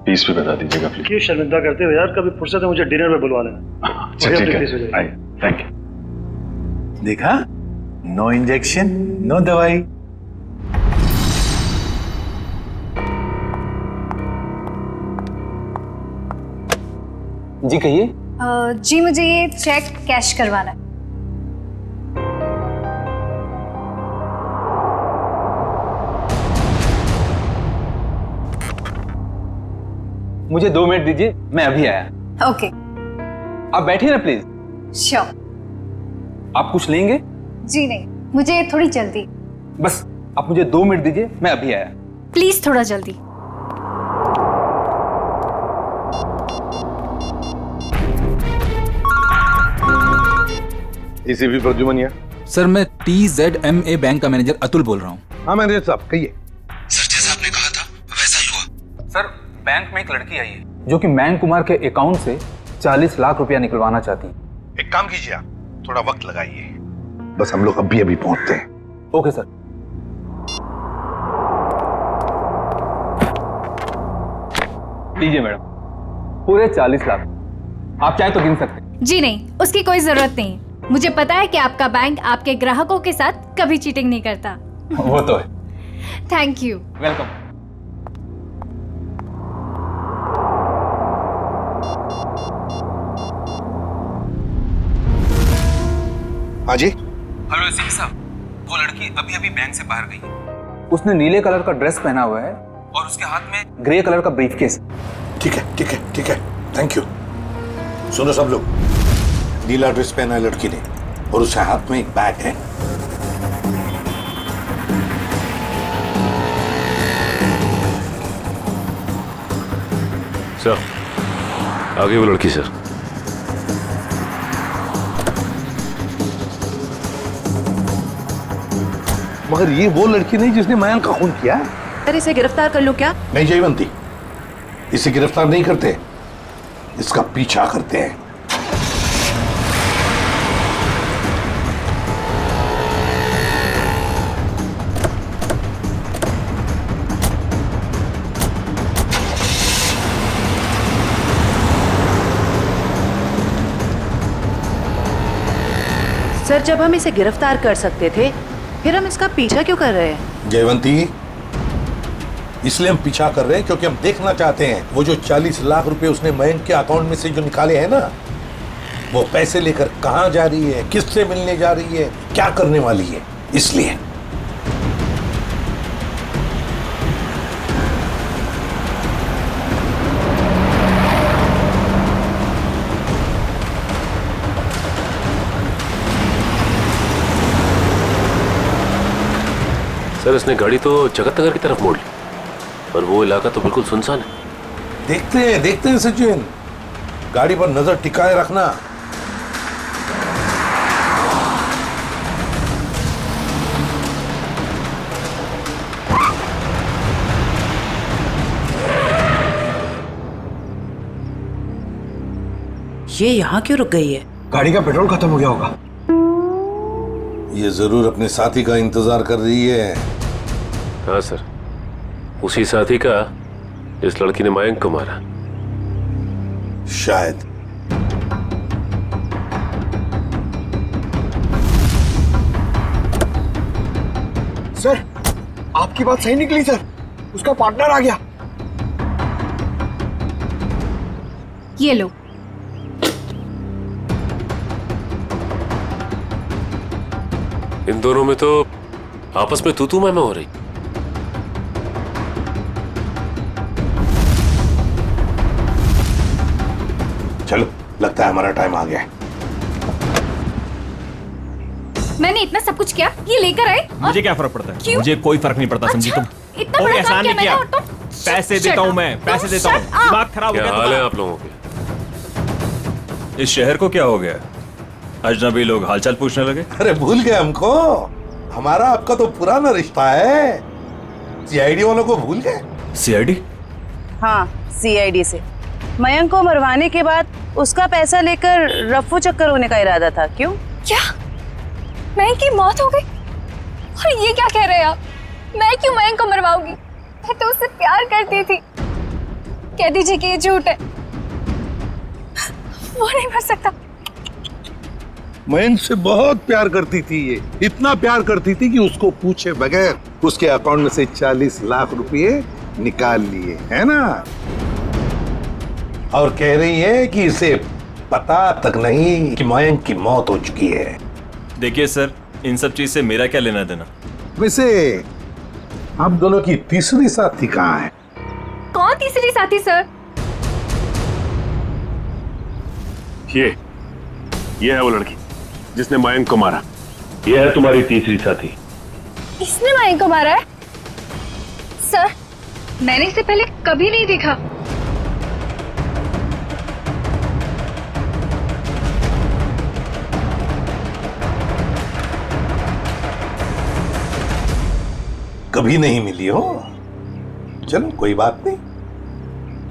फीस भी बता दीजिएगा प्लीज। क्यों शर्मिंदा करते हो यार, कभी फुर्सत है मुझे डिनर में बुलवा लेना। अच्छा ठीक है, आइए, थैंक यू। देखा, नो इंजेक्शन नो दवाई। जी कहिए। जी मुझे ये चेक कैश करवाना है। मुझे 2 मिनट दीजिए, मैं अभी आया। ओके। आप बैठिए ना प्लीज। श्योर। आप कुछ लेंगे? जी नहीं, मुझे थोड़ी जल्दी। बस आप मुझे 2 मिनट दीजिए, मैं अभी आया। प्लीज थोड़ा जल्दी। एसीपी प्रद्युमन यार। सर मैं TZMA बैंक का मैनेजर अतुल बोल रहा हूँ। हाँ मैनेजर साहब कहिए। सर बैंक में एक लड़की आई है जो कि मयंक कुमार के अकाउंट से 40 लाख रुपया निकलवाना चाहती है। एक काम कीजिए आप, थोड़ा वक्त लगाइए, बस हम लोग अभी पहुंचते हैं। Okay sir. लीजिए मैडम, पूरे 40 लाख। आप चाहे तो गिन सकते हैं। जी नहीं, उसकी कोई जरूरत नहीं। मुझे पता है कि आपका बैंक आपके ग्राहकों के साथ कभी चीटिंग नहीं करता। वो तो है। Thank you. वेलकम। हाँ जी। हेलो सिंह साहब, वो लड़की अभी अभी बैंक से बाहर गई है। उसने नीले कलर का ड्रेस पहना हुआ है और उसके हाथ में ग्रे कलर का ब्रीफकेस। ठीक है, थैंक यू। सुनो सब लोग, नीला ड्रेस पहना है लड़की ने और उसके हाथ में एक बैग है। सर, आगे वो लड़की सर। मगर ये वो लड़की नहीं जिसने मयंक का खून किया है। सर इसे गिरफ्तार कर लूं क्या? नहीं जयवंती, इसे गिरफ्तार नहीं करते, इसका पीछा करते हैं। सर जब हम इसे गिरफ्तार कर सकते थे फिर हम इसका पीछा क्यों कर रहे हैं? जयवंती, इसलिए हम पीछा कर रहे हैं क्योंकि हम देखना चाहते हैं वो जो 40 लाख रुपए उसने मयंक के अकाउंट में से जो निकाले हैं ना, वो पैसे लेकर कहां जा रही है, किससे मिलने जा रही है, क्या करने वाली है, इसलिए। सर, इसने गाड़ी तो जगत नगर की तरफ मोड़ ली, पर वो इलाका तो बिल्कुल सुनसान है। देखते हैं सचिन, गाड़ी पर नजर टिकाए रखना। ये यहाँ क्यों रुक गई है? गाड़ी का पेट्रोल खत्म हो गया होगा। ये जरूर अपने साथी का इंतजार कर रही है। हाँ सर, उसी साथी का इस लड़की ने मयंक को मारा। शायद। सर आपकी बात सही निकली सर, उसका पार्टनर आ गया। ये लो। इन दोनों में तो आपस में तू मैं हो रही। चलो, लगता है हमारा टाइम आ गया है। मैंने इतना सब कुछ किया, ये लेकर आए। मुझे क्या फर्क पड़ता है? क्यों? मुझे कोई फर्क नहीं पड़ता। समझी तुम? इतना कोई बड़ा एहसान काम नहीं किया किया। मैंने। पैसे देता हूँ मैं, पैसे देता हूँ। दिमाग खराब हो क्या गया हाल है तुम्हारा? आप लोगों के? इस शहर को क्या हो गया? अजनबी लोग हालचाल पूछने लगे। अरे भूल गए हमको? हमारा आपका तो पुराना रिश्ता है। सीआईडी वालों को भूल गए? सीआईडी? हाँ, सीआईडी से। मयंक को मरवाने के बाद उसका पैसा लेकर रफू चक्कर होने का इरादा था। क्यों? क्या मयंक की मौत हो गई? और ये क्या कह रहे हैं आप? मैं क्यों मयंक को मरवाऊंगी? मैं तो उससे प्यार करती थी। कह दीजिए कि ये झूठ है। वो नहीं मर सकता। मयंक से बहुत प्यार करती थी ये, इतना प्यार करती थी कि उसको पूछे बगैर उसके अकाउंट में से 40 लाख रुपए निकाल लिए, है ना? और कह रही है कि इसे पता तक नहीं कि मयंक की मौत हो चुकी है। देखिए सर, इन सब चीज से मेरा क्या लेना देना? वैसे आप दोनों की तीसरी साथी कहाँ है? कौन तीसरी साथी सर? ये है वो लड़की जिसने मयंक को मारा। ये है तुम्हारी तीसरी साथी। इसने मयंक को मारा है? सर, मैंने इसे पहले कभी नहीं देखा। कभी नहीं मिली हो? चलो कोई बात नहीं,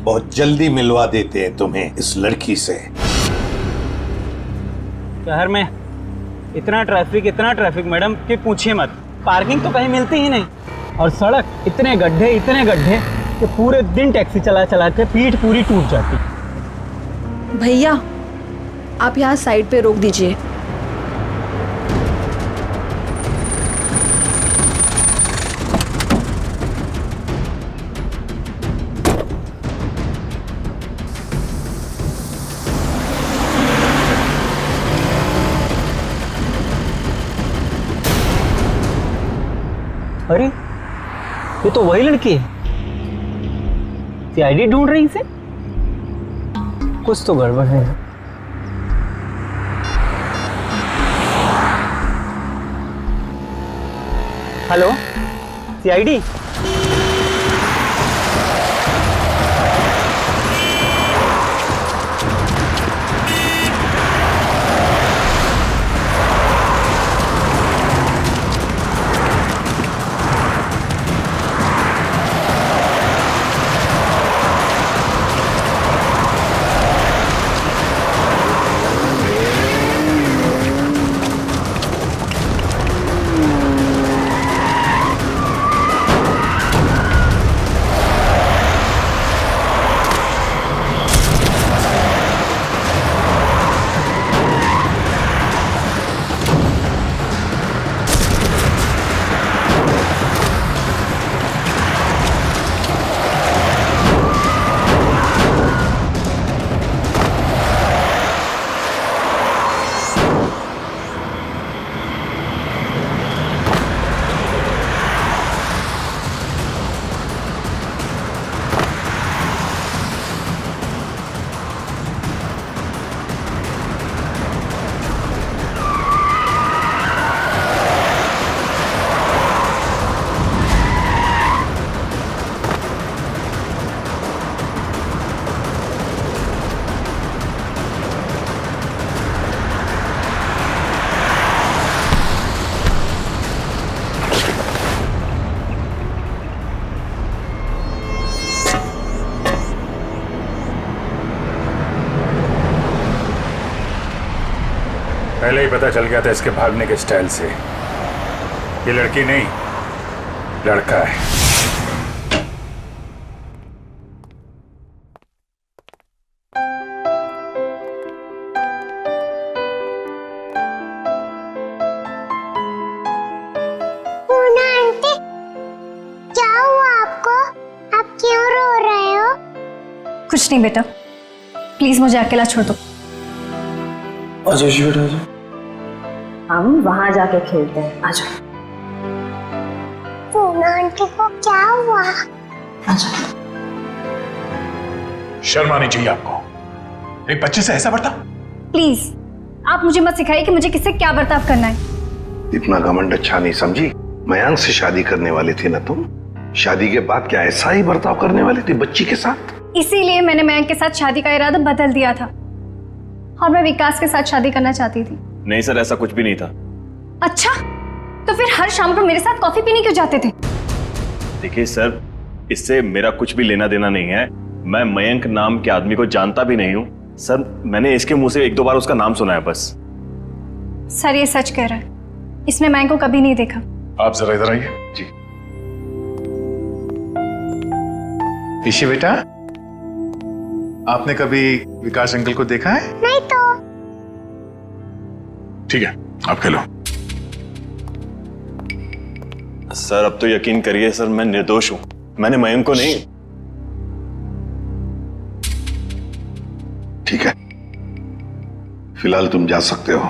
बहुत जल्दी मिलवा देते हैं तुम्हें इस लड़की से। शहर में इतना ट्रैफिक मैडम कि पूछिए मत। पार्किंग तो कहीं मिलती ही नहीं, और सड़क इतने गड्ढे कि पूरे दिन टैक्सी चला चला के पीठ पूरी टूट जाती। भैया आप यहाँ साइड पे रोक दीजिए। अरे ये तो वही लड़की है। सीआईडी ढूंढ रही इसे, कुछ तो गड़बड़ है। हेलो सीआईडी, पहले ही पता चल गया था इसके भागने के स्टाइल से। ये लड़की नहीं, लड़का है। पूना आंटी, क्या हुआ आपको? आप क्यों रो रहे हो? कुछ नहीं बेटा, प्लीज मुझे अकेला छोड़ दो। आजा जी बेटा आजा। हम वहां जाके खेलते हैं, आ जाओ। पूना आंटी को क्या हुआ? शर्म आनी चाहिए आपको, एक बच्चे से ऐसा बर्ताव। प्लीज आप मुझे मत सिखाइए कि मुझे किससे क्या बर्ताव करना है। इतना घमंड अच्छा नहीं समझी। मयांक से शादी करने वाली थी ना तुम? शादी के बाद क्या ऐसा ही बर्ताव करने वाली थी बच्ची के साथ? इसीलिए मैंने मयंक के साथ शादी का इरादा बदल दिया था और मैं विकास के साथ शादी करना चाहती थी। नहीं सर, ऐसा कुछ भी नहीं था। अच्छा, तो फिर हर शाम को मेरे साथ कॉफी पीने क्यों जाते थे? देखिए सर, इससे मेरा कुछ भी लेना देना नहीं है। मैं मयंक नाम के आदमी को जानता भी नहीं हूँ सर। मैंने इसके मुंह से एक दो बार उसका नाम सुना है बस। सर ये सच कह रहा है, इसने मयंक को कभी नहीं देखा। आप जरा इधर आइए। जी ईशी बेटा, आपने कभी विकास अंकल को देखा है? नहीं तो। ठीक है, आप खेलो। सर अब तो यकीन करिए सर, मैं निर्दोष हूं। मैंने मयंक को नहीं। ठीक है, फिलहाल तुम जा सकते हो,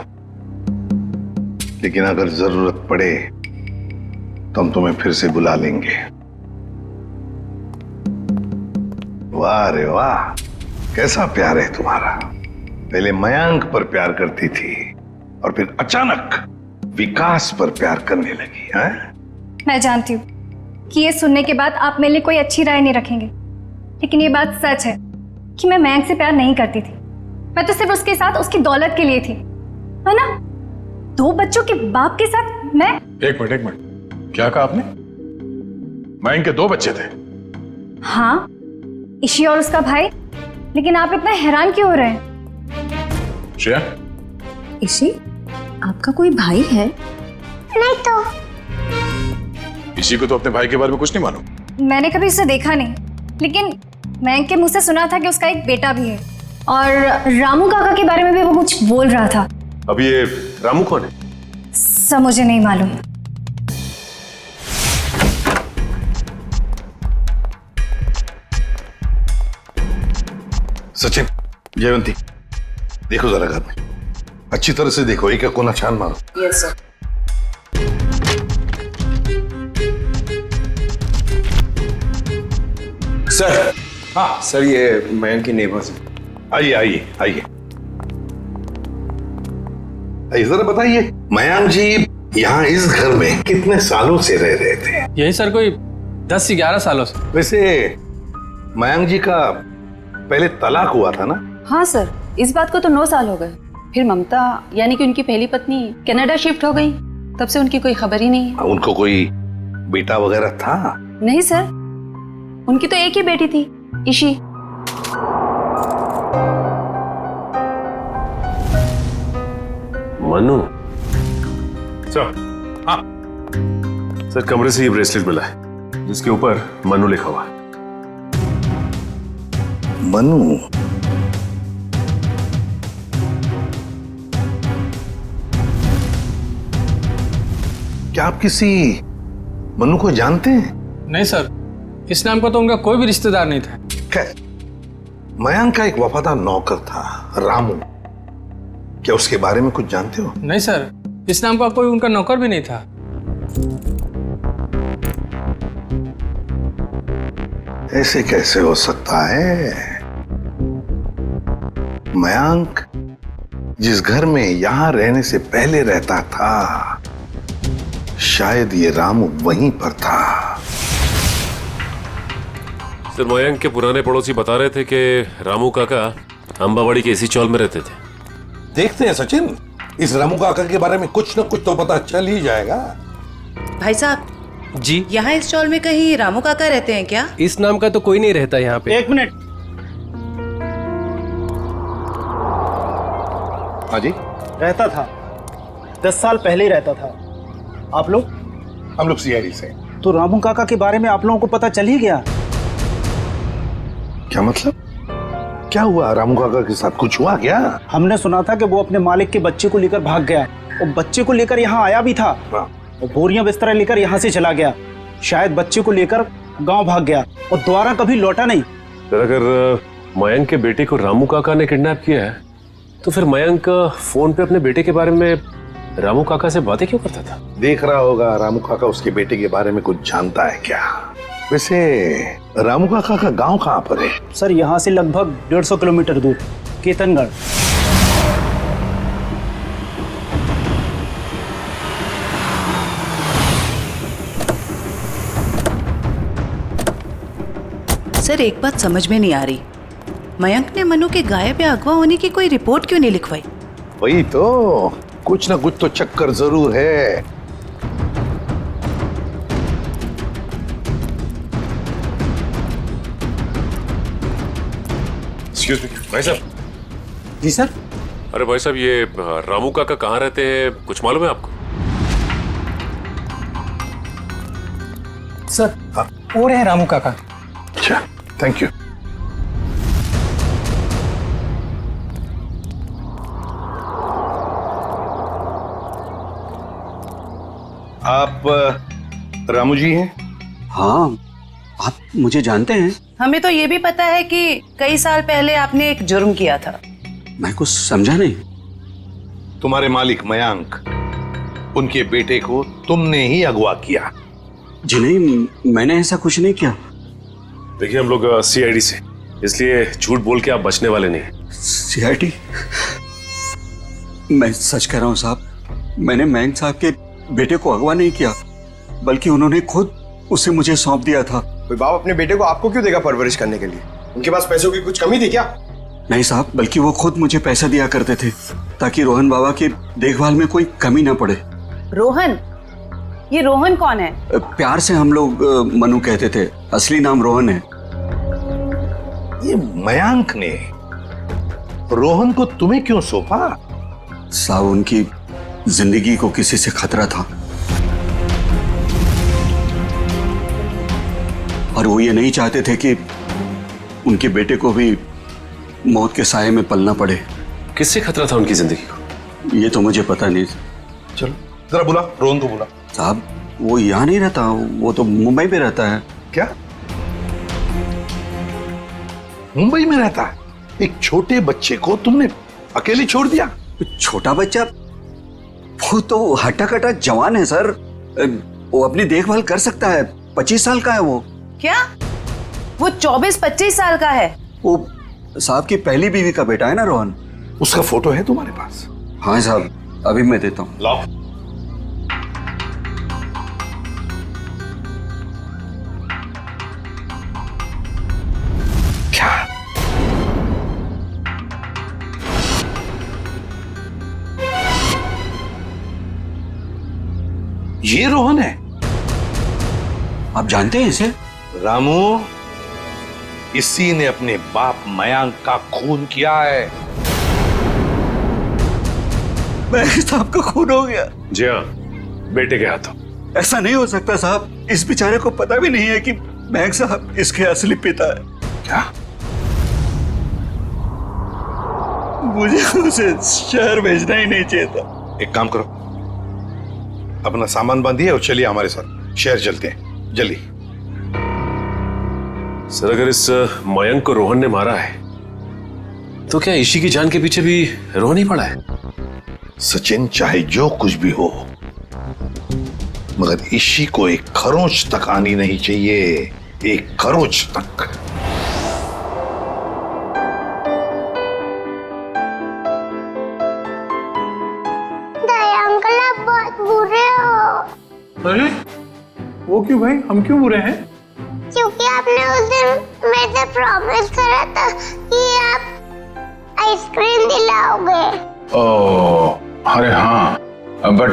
लेकिन अगर जरूरत पड़े तो हम तुम्हें फिर से बुला लेंगे। वाह रे वाह, कैसा प्यार है तुम्हारा। पहले मयांक पर प्यार करती थी और फिर अचानक विकास पर प्यार करने लगी है? मैं जानती हूँ कि ये सुनने के बाद आप मेरे लिए कोई अच्छी राय नहीं रखेंगे, लेकिन ये बात सच है कि मैं मयंक से प्यार नहीं करती थी। मैं तो सिर्फ उसके साथ उसकी दौलत के लिए थी, है ना? 2 बच्चों के बाप के साथ मैं। एक मिनट, क्या कहा आपने? मयंक के 2 बच्चे थे? हाँ, ईशी और उसका भाई। लेकिन आप इतना हैरान क्यों हो रहे हैं? श्रेया, ईशी, आपका कोई भाई है? नहीं तो। इसी को तो अपने भाई के बारे में कुछ नहीं मालूम। मैंने कभी उसे देखा नहीं, लेकिन मैं के मुंह से सुना था कि उसका एक बेटा भी है, और रामू काका के बारे में भी वो कुछ बोल रहा था। अब ये रामू कौन है? सब मुझे नहीं मालूम। सचिन, जयवंती, देखो जरा घर में अच्छी तरह से देखो, एक एक कोना छान मारो। Yes sir. सर। हाँ सर, ये मयंक की नेबर्स हैं। आइए आइए आइए। जरा बताइए, मयंक जी यहाँ इस घर में कितने सालों से रह रहे थे? यही सर कोई 10 से 11 सालों से। वैसे मयंक जी का पहले तलाक हुआ था ना? हाँ सर, इस बात को तो 9 साल हो गए। फिर ममता यानी कि उनकी पहली पत्नी कनाडा शिफ्ट हो गई, तब से उनकी कोई खबर ही नहीं है। उनको कोई बेटा वगैरह था? नहीं सर, उनकी तो एक ही बेटी थी, ईशी। मनु सर। हाँ सर, कमरे से ये ब्रेसलेट मिला है जिसके ऊपर मनु लिखा हुआ है। मनु? क्या आप किसी मनु को जानते हैं? नहीं सर, इस नाम का तो उनका कोई भी रिश्तेदार नहीं था। मयंक का एक वफादार नौकर था, रामू। क्या उसके बारे में कुछ जानते हो? नहीं सर, इस नाम का कोई उनका नौकर भी नहीं था। ऐसे कैसे हो सकता है? मयंक जिस घर में यहां रहने से पहले रहता था, शायद ये रामू वहीं पर था। सर, मयंक के पुराने पड़ोसी बता रहे थे कि रामू काका अंबावाड़ी के इसी चौल में रहते थे। देखते हैं सचिन, इस रामू काका के बारे में कुछ न कुछ तो पता चल ही जाएगा। भाई साहब जी, यहाँ इस चौल में कहीं रामू काका रहते हैं क्या? इस नाम का तो कोई नहीं रहता यहाँ पे। एक मिनट। हाँ जी, रहता था, 10 साल पहले ही रहता था। आप लोग? हम लोग सीआईडी से। तो रामू काका के बारे में आप लोगों को पता चल ही गया? क्या मतलब? क्या हुआ रामू काका के साथ? कुछ हुआ क्या? हमने सुना था कि वो अपने मालिक के बच्चे को लेकर भाग गया, और बच्चे को लेकर यहाँ आया भी था, और बोरियां बिस्तरा लेकर यहाँ से चला गया। शायद बच्चे को लेकर गांव भाग गया और दोबारा कभी लौटा नहीं। अगर मयंक के बेटे को रामू काका ने किडनैप किया है, तो फिर मयंक फोन पे अपने बेटे के बारे में रामू काका से बातें क्यों करता था? देख रहा होगा रामू काका उसके बेटे के बारे में कुछ जानता है क्या? वैसे रामू काका का गांव कहाँ पर है? सर, यहाँ से लगभग 150 किलोमीटर दूर, केतनगढ़। सर, एक बात समझ में नहीं आ रही, मयंक ने मनु के गायब या अगवा होने की कोई रिपोर्ट क्यों नहीं लिखवाई? वही तो, कुछ ना कुछ तो चक्कर जरूर है। एक्सक्यूज मी भाई साहब। जी सर। अरे भाई साहब, ये रामू काका कहाँ रहते हैं, कुछ मालूम है आपको? सर, वो रहे रामू काका। अच्छा, थैंक यू। आप रामू जी हैं? हाँ, आप मुझे जानते हैं? हमें तो ये भी पता है कि कई साल पहले आपने एक जुर्म किया था। मैं कुछ समझा नहीं। तुम्हारे मालिक मयंक, उनके बेटे को तुमने ही अगवा किया। जी नहीं, मैंने ऐसा कुछ नहीं किया। देखिए, हम लोग सीआईडी से, इसलिए झूठ बोल के आप बचने वाले नहीं। सीआईडी? मैं सच कह रहा हूँ साहब, मैंने मयंक साहब के बेटे को अगवा नहीं किया, बल्कि उन्होंने खुद उसे मुझे सौंप दिया था। कोई बाप अपने बेटे को आपको क्यों देगा परवरिश करने के लिए? उनके पास पैसों की कुछ कमी थी क्या? नहीं साहब, बल्कि वो खुद मुझे पैसा दिया करते थे ताकि रोहन बाबा की देखभाल में कोई कमी ना पड़े। रोहन? ये रोहन कौन है? प्यार से हम लोग मनु कहते थे, असली नाम रोहन है। ये मयांक ने रोहन को तुम्हें क्यों सौंपा? साहब उनकी जिंदगी को किसी से खतरा था और वो ये नहीं चाहते थे कि उनके बेटे को भी मौत के साए में पलना पड़े। किससे खतरा था उनकी जिंदगी को? ये तो मुझे पता नहीं। चलो जरा बुला, रोहन को बुला। साहब वो यहाँ नहीं रहता, वो तो मुंबई में रहता है। क्या मुंबई में रहता है? एक छोटे बच्चे को तुमने अकेले छोड़ दिया? छोटा बच्चा? वो तो हट्टा कट्टा जवान है सर, वो अपनी देखभाल कर सकता है। 25 साल का है वो। क्या? वो 24-25 साल का है? वो साहब की पहली बीवी का बेटा है ना रोहन। उसका फोटो है तुम्हारे पास? हाँ साहब, अभी मैं देता हूँ। लाओ। क्या? ये रोहन है? आप जानते हैं इसे? रामू, इसी ने अपने बाप मयांक का खून किया है। मयंक साहब का खून हो गया? जी हाँ, बेटे के हाथों। ऐसा नहीं हो सकता साहब, इस बेचारे को पता भी नहीं है कि मयंक साहब इसके असली पिता है। क्या? मुझे उसे शहर भेजना ही नहीं चाहिए था। एक काम करो, अपना सामान बांधिए और चलिए हमारे साथ, शहर चलते हैं, जल्दी। सर अगर इस मयंक को रोहन ने मारा है तो क्या ईशी की जान के पीछे भी रोहन ही पड़ा है? सचिन, चाहे जो कुछ भी हो, मगर ईशी को एक खरोंच तक आनी नहीं चाहिए, एक खरोंच तक। दया अंकल, आप बहुत बुरे हो। अरे वो क्यों भाई, हम क्यों बुरे हैं? क्योंकि आपने उस दिन मेरे से प्रॉमिस करा था कि आप आइसक्रीम दिलाओगे। ओह, अरे हाँ, बट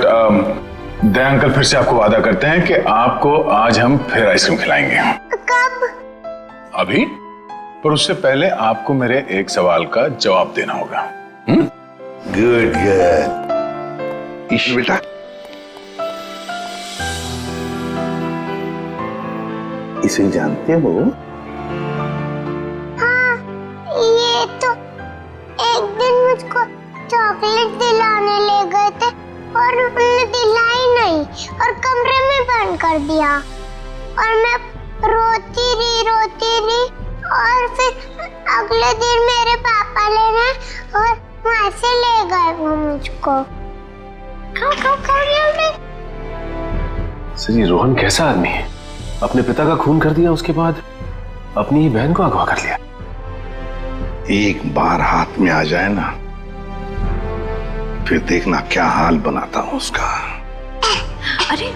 दया अंकल फिर से आपको वादा करते हैं कि आपको आज हम फिर आइसक्रीम खिलाएंगे। कब? अभी, पर उससे पहले आपको मेरे एक सवाल का जवाब देना होगा। Good good. ईशी बेटा, इसे जानते हो? हाँ, ये तो एक दिन मुझको चॉकलेट दिलाने ले गए थे और उन्होंने दिलाई नहीं और कमरे में बंद कर दिया और मैं रोती रही और फिर अगले दिन मेरे पापा लेने और वहां से ले गए वो मुझको। सर ये रोहन कैसा आदमी है? अपने पिता का खून कर दिया, उसके बाद अपनी ही बहन को अगवा कर लिया। एक बार हाथ में आ जाए ना, फिर देखना क्या हाल बनाता हूं उसका। अरे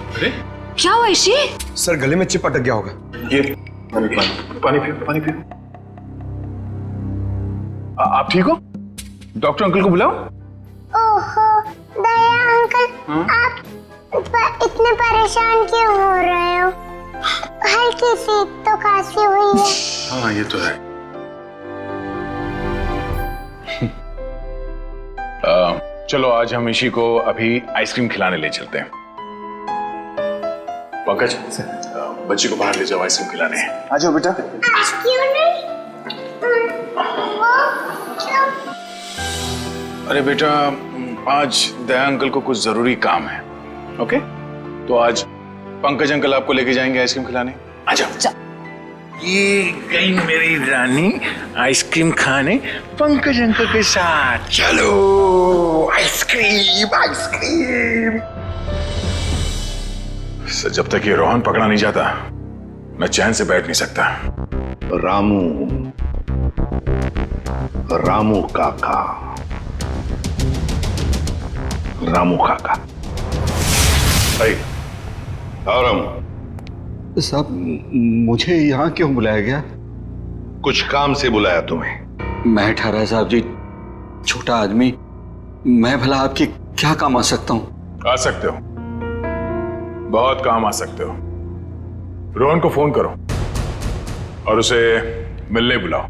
क्या हुआ ईशी? सर गले में चिप अटक गया होगा। ये पानी पियो। आप ठीक हो? डॉक्टर अंकल को बुलाओ। ओहो दया अंकल, आप इतने परेशान क्यों हो रहे हो? हल्की सी तो खांसी हुई है। हाँ ये तो है। चलो आज हम ईशी को अभी आइसक्रीम खिलाने ले चलते हैं। पंकज, बच्ची को बाहर ले जाओ, आइसक्रीम खिलाने। आ जाओ बेटा। क्यों नहीं? क्यों? अरे बेटा, आज दया अंकल को कुछ जरूरी काम है। ओके, तो आज पंकज अंकल आपको लेके जाएंगे आइसक्रीम खिलाने। आ जाओ। ये गई मेरी रानी आइसक्रीम खाने पंकज अंकल के साथ। चलो आइसक्रीम। सर जब तक ये रोहन पकड़ा नहीं जाता मैं चैन से बैठ नहीं सकता। रामू काका। भाई रामू साहब, मुझे यहाँ क्यों बुलाया गया? कुछ काम से बुलाया तुम्हें। मैं ठहरा साहब जी, छोटा आदमी, मैं भला आपके क्या काम आ सकता हूँ? आ सकते हो, बहुत काम आ सकते हो। रोहन को फोन करो और उसे मिलने बुलाओ।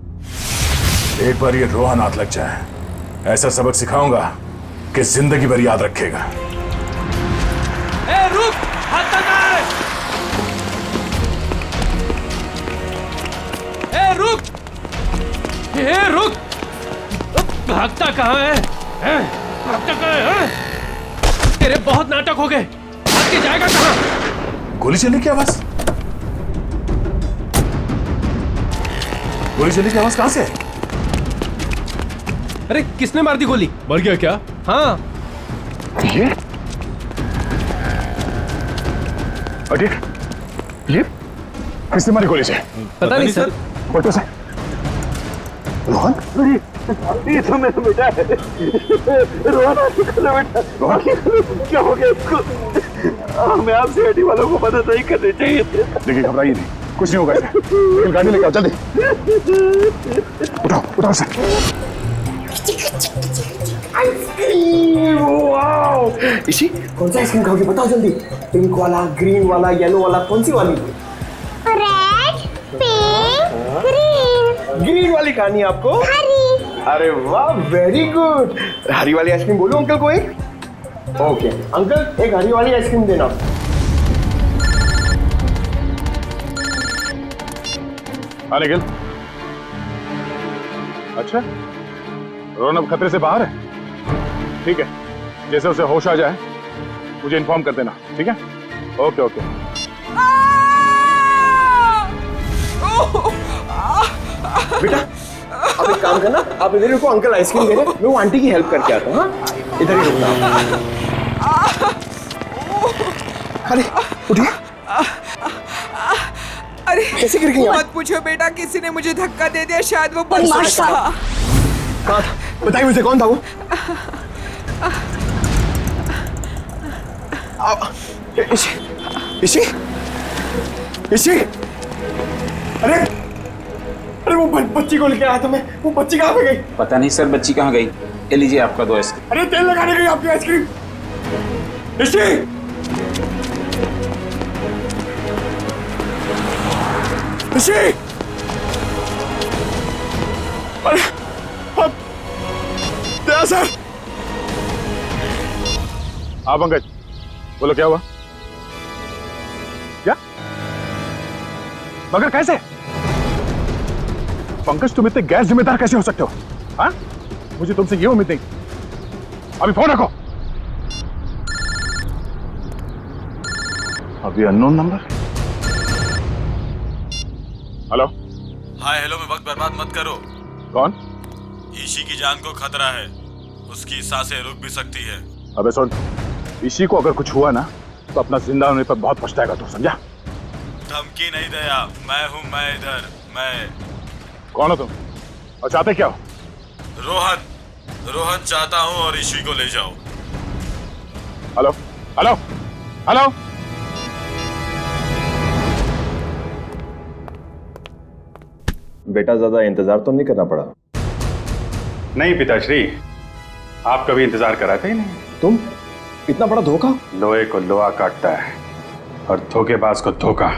एक बार ये रोहन हाथ लग जाए, ऐसा सबक सिखाऊंगा कि जिंदगी भर याद रखेगा। ए रुक, हाथ लगाए। ए रुक, भागता कहाँ है? भागता कहाँ है? तेरे बहुत नाटक हो गए, भाग के जाएगा कहाँ? गोली चलने की आवाज, गोली चलने की आवाज कहां से? अरे किसने मार दी गोली? मर गया क्या? हाँ। ये किसने मारी गोली से? पता नहीं सर। फोटो से रोहन, ये तो मेरा बेटा है। रोहन आंखें खोलो बेटा, आंखें खोलो। क्या हो गया इसको? हमें आपसे हड्डी वालों को मदद नहीं करनी चाहिए थी। देखिए घबराइए नहीं, कुछ नहीं होगा इसे। लेकिन गाड़ी लेके आओ जल्दी। उठाओ उठाओ सर। Ice cream, wow. इसी कौन सा आइसक्रीम खाओगे बताओ जल्दी। पिंक वाला, ग्रीन वाला, येलो वाला, कौन सी वाली? Red, pink, green. ग्रीन वाली खानी है आपको? हरी। अरे वाह, वेरी गुड। हरी वाली आइसक्रीम बोलो अंकल को एक। ओके अंकल, एक हरी वाली आइसक्रीम देना। हाँ निखिल, अच्छा रोहन अब खतरे से बाहर है? ठीक है, जैसे उसे होश आ जाए मुझे इन्फॉर्म कर देना, ठीक है? Okay okay. बेटा आप एक काम करना, आप इधर रुको, अंकल आइसक्रीम दे रहे हैं, मैं वो आंटी की हेल्प करके आता हूँ। हाँ इधर ही रुकना। अरे उठिए। अरे कैसे गिर गई? मत पूछो बेटा, किसी ने मुझे धक्का दे दिया, शायद वो बदमाश था। कहाँ था? बताइए मुझे, कौन था वो? इसी अरे वो बच्ची को लेके आया था मैं, वो बच्ची कहाँ पे गई? पता नहीं सर, बच्ची कहाँ गई। ये लीजिए आपका 2 आइसक्रीम। अरे तेल लगाने गई आपकी आइसक्रीम। इसी अरे सर। हाँ पंकज, बोलो क्या हुआ? क्या? मगर कैसे? पंकज तुम इतने गैर जिम्मेदार कैसे हो सकते हो? हाँ? मुझे तुमसे ये उम्मीद नहीं। अभी फोन रखो। अभी unknown number. Hello. Hi hello में वक्त बर्बाद मत करो। कौन? ईशी की जान को खतरा है, उसकी सांसें रुक भी सकती है। अबे सुन, ईशी को अगर कुछ हुआ ना तो अपना जिंदा होने पर बहुत पछताएगा तू, समझा? धमकी नहीं दया, मैं हूँ, मैं इधर, मैं। कौन हो तुम और चाहते क्या हो? रोहन चाहता हूँ और ईशी को ले जाओ। Hello hello hello. बेटा ज्यादा इंतजार तो नहीं करना पड़ा? नहीं पिताश्री, आप कभी इंतजार कराते ही नहीं। तुम इतना बड़ा धोखा? लोहे को लोहा काटता है और धोखेबाज को धोखा।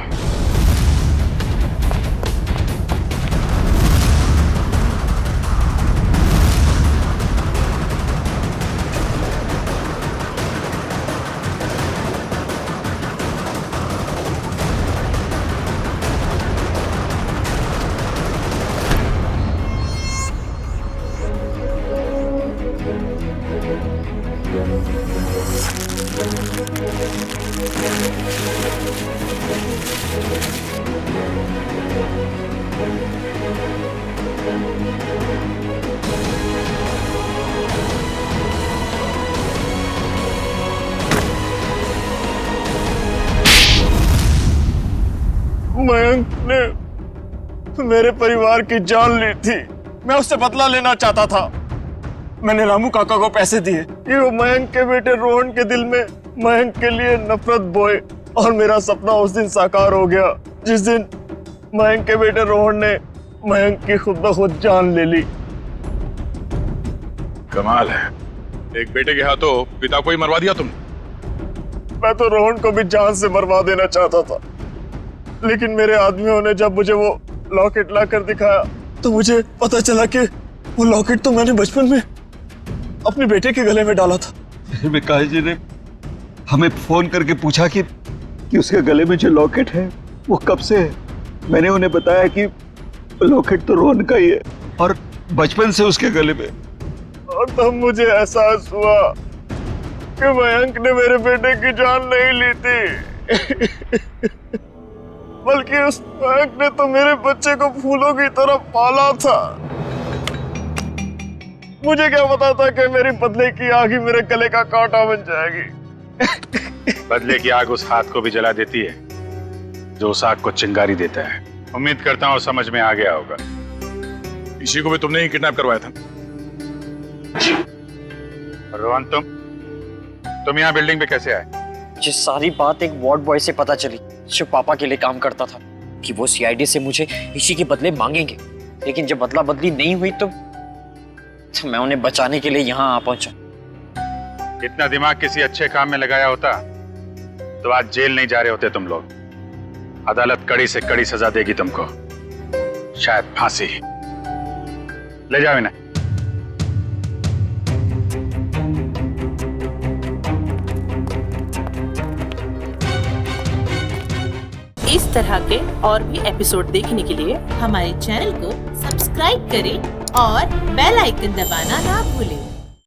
मयंक ने मेरे परिवार की जान ली थी, मैं उससे बदला लेना चाहता था। मैंने रामू काका को पैसे दिए कि वो मयंक के बेटे रोहन के दिल में मयंक के लिए नफरत बोए, और मेरा सपना उस दिन साकार हो गया जिस दिन मयंक के बेटे रोहन ने मयंक की खुद ब खुद जान ले ली। कमाल है, एक बेटे के हाथों पिता को ही मरवा दिया तुम। मैं तो रोहन को भी जान से मरवा देना चाहता था, लेकिन मेरे आदमियों ने जब मुझे वो लॉकेट ला कर दिखाया तो मुझे पता चला कि वो लॉकेट तो मैंने बचपन में अपने बेटे के गले में डाला था। फिर विकास जी ने हमें फोन करके पूछा कि उसके गले में जो लॉकेट है वो कब से है। मैंने उन्हें बताया कि लॉकेट तो रोहन का ही है और बचपन से उसके गले में। और तब मुझे एहसास हुआ कि मयंक ने मेरे बेटे की जान नहीं ली थी बल्कि उस मयंक ने तो मेरे बच्चे को फूलों की तरह पाला था। मुझे क्या पता था कि मेरी बदले की आग ही मेरे गले का कांटा बन जाएगी। बदले की आग उस हाथ को भी जला देती है जो उस आग को चिंगारी देता है। उम्मीद करता हूँ समझ में आ गया होगा। इसी को भी तुमने ही किडनैप करवाया था। रोहन, तुम यहाँ बिल्डिंग पे कैसे आए? ये सारी बात एक वार्ड बॉय से पता चली जो पापा के लिए काम करता था कि वो सीआईडी से मुझे इसी के बदले मांगेंगे, लेकिन जब बदला बदली नहीं हुई तो मैं उन्हें बचाने के लिए यहाँ आ पहुंचा। इतना दिमाग किसी अच्छे काम में लगाया होता तो आज जेल नहीं जा रहे होते तुम लोग। अदालत कड़ी से कड़ी सजा देगी तुमको, शायद फांसी। ले जाओ इन्हें। इस तरह के और भी एपिसोड देखने के लिए हमारे चैनल को सब्सक्राइब करें और बेल आइकन दबाना ना भूलें।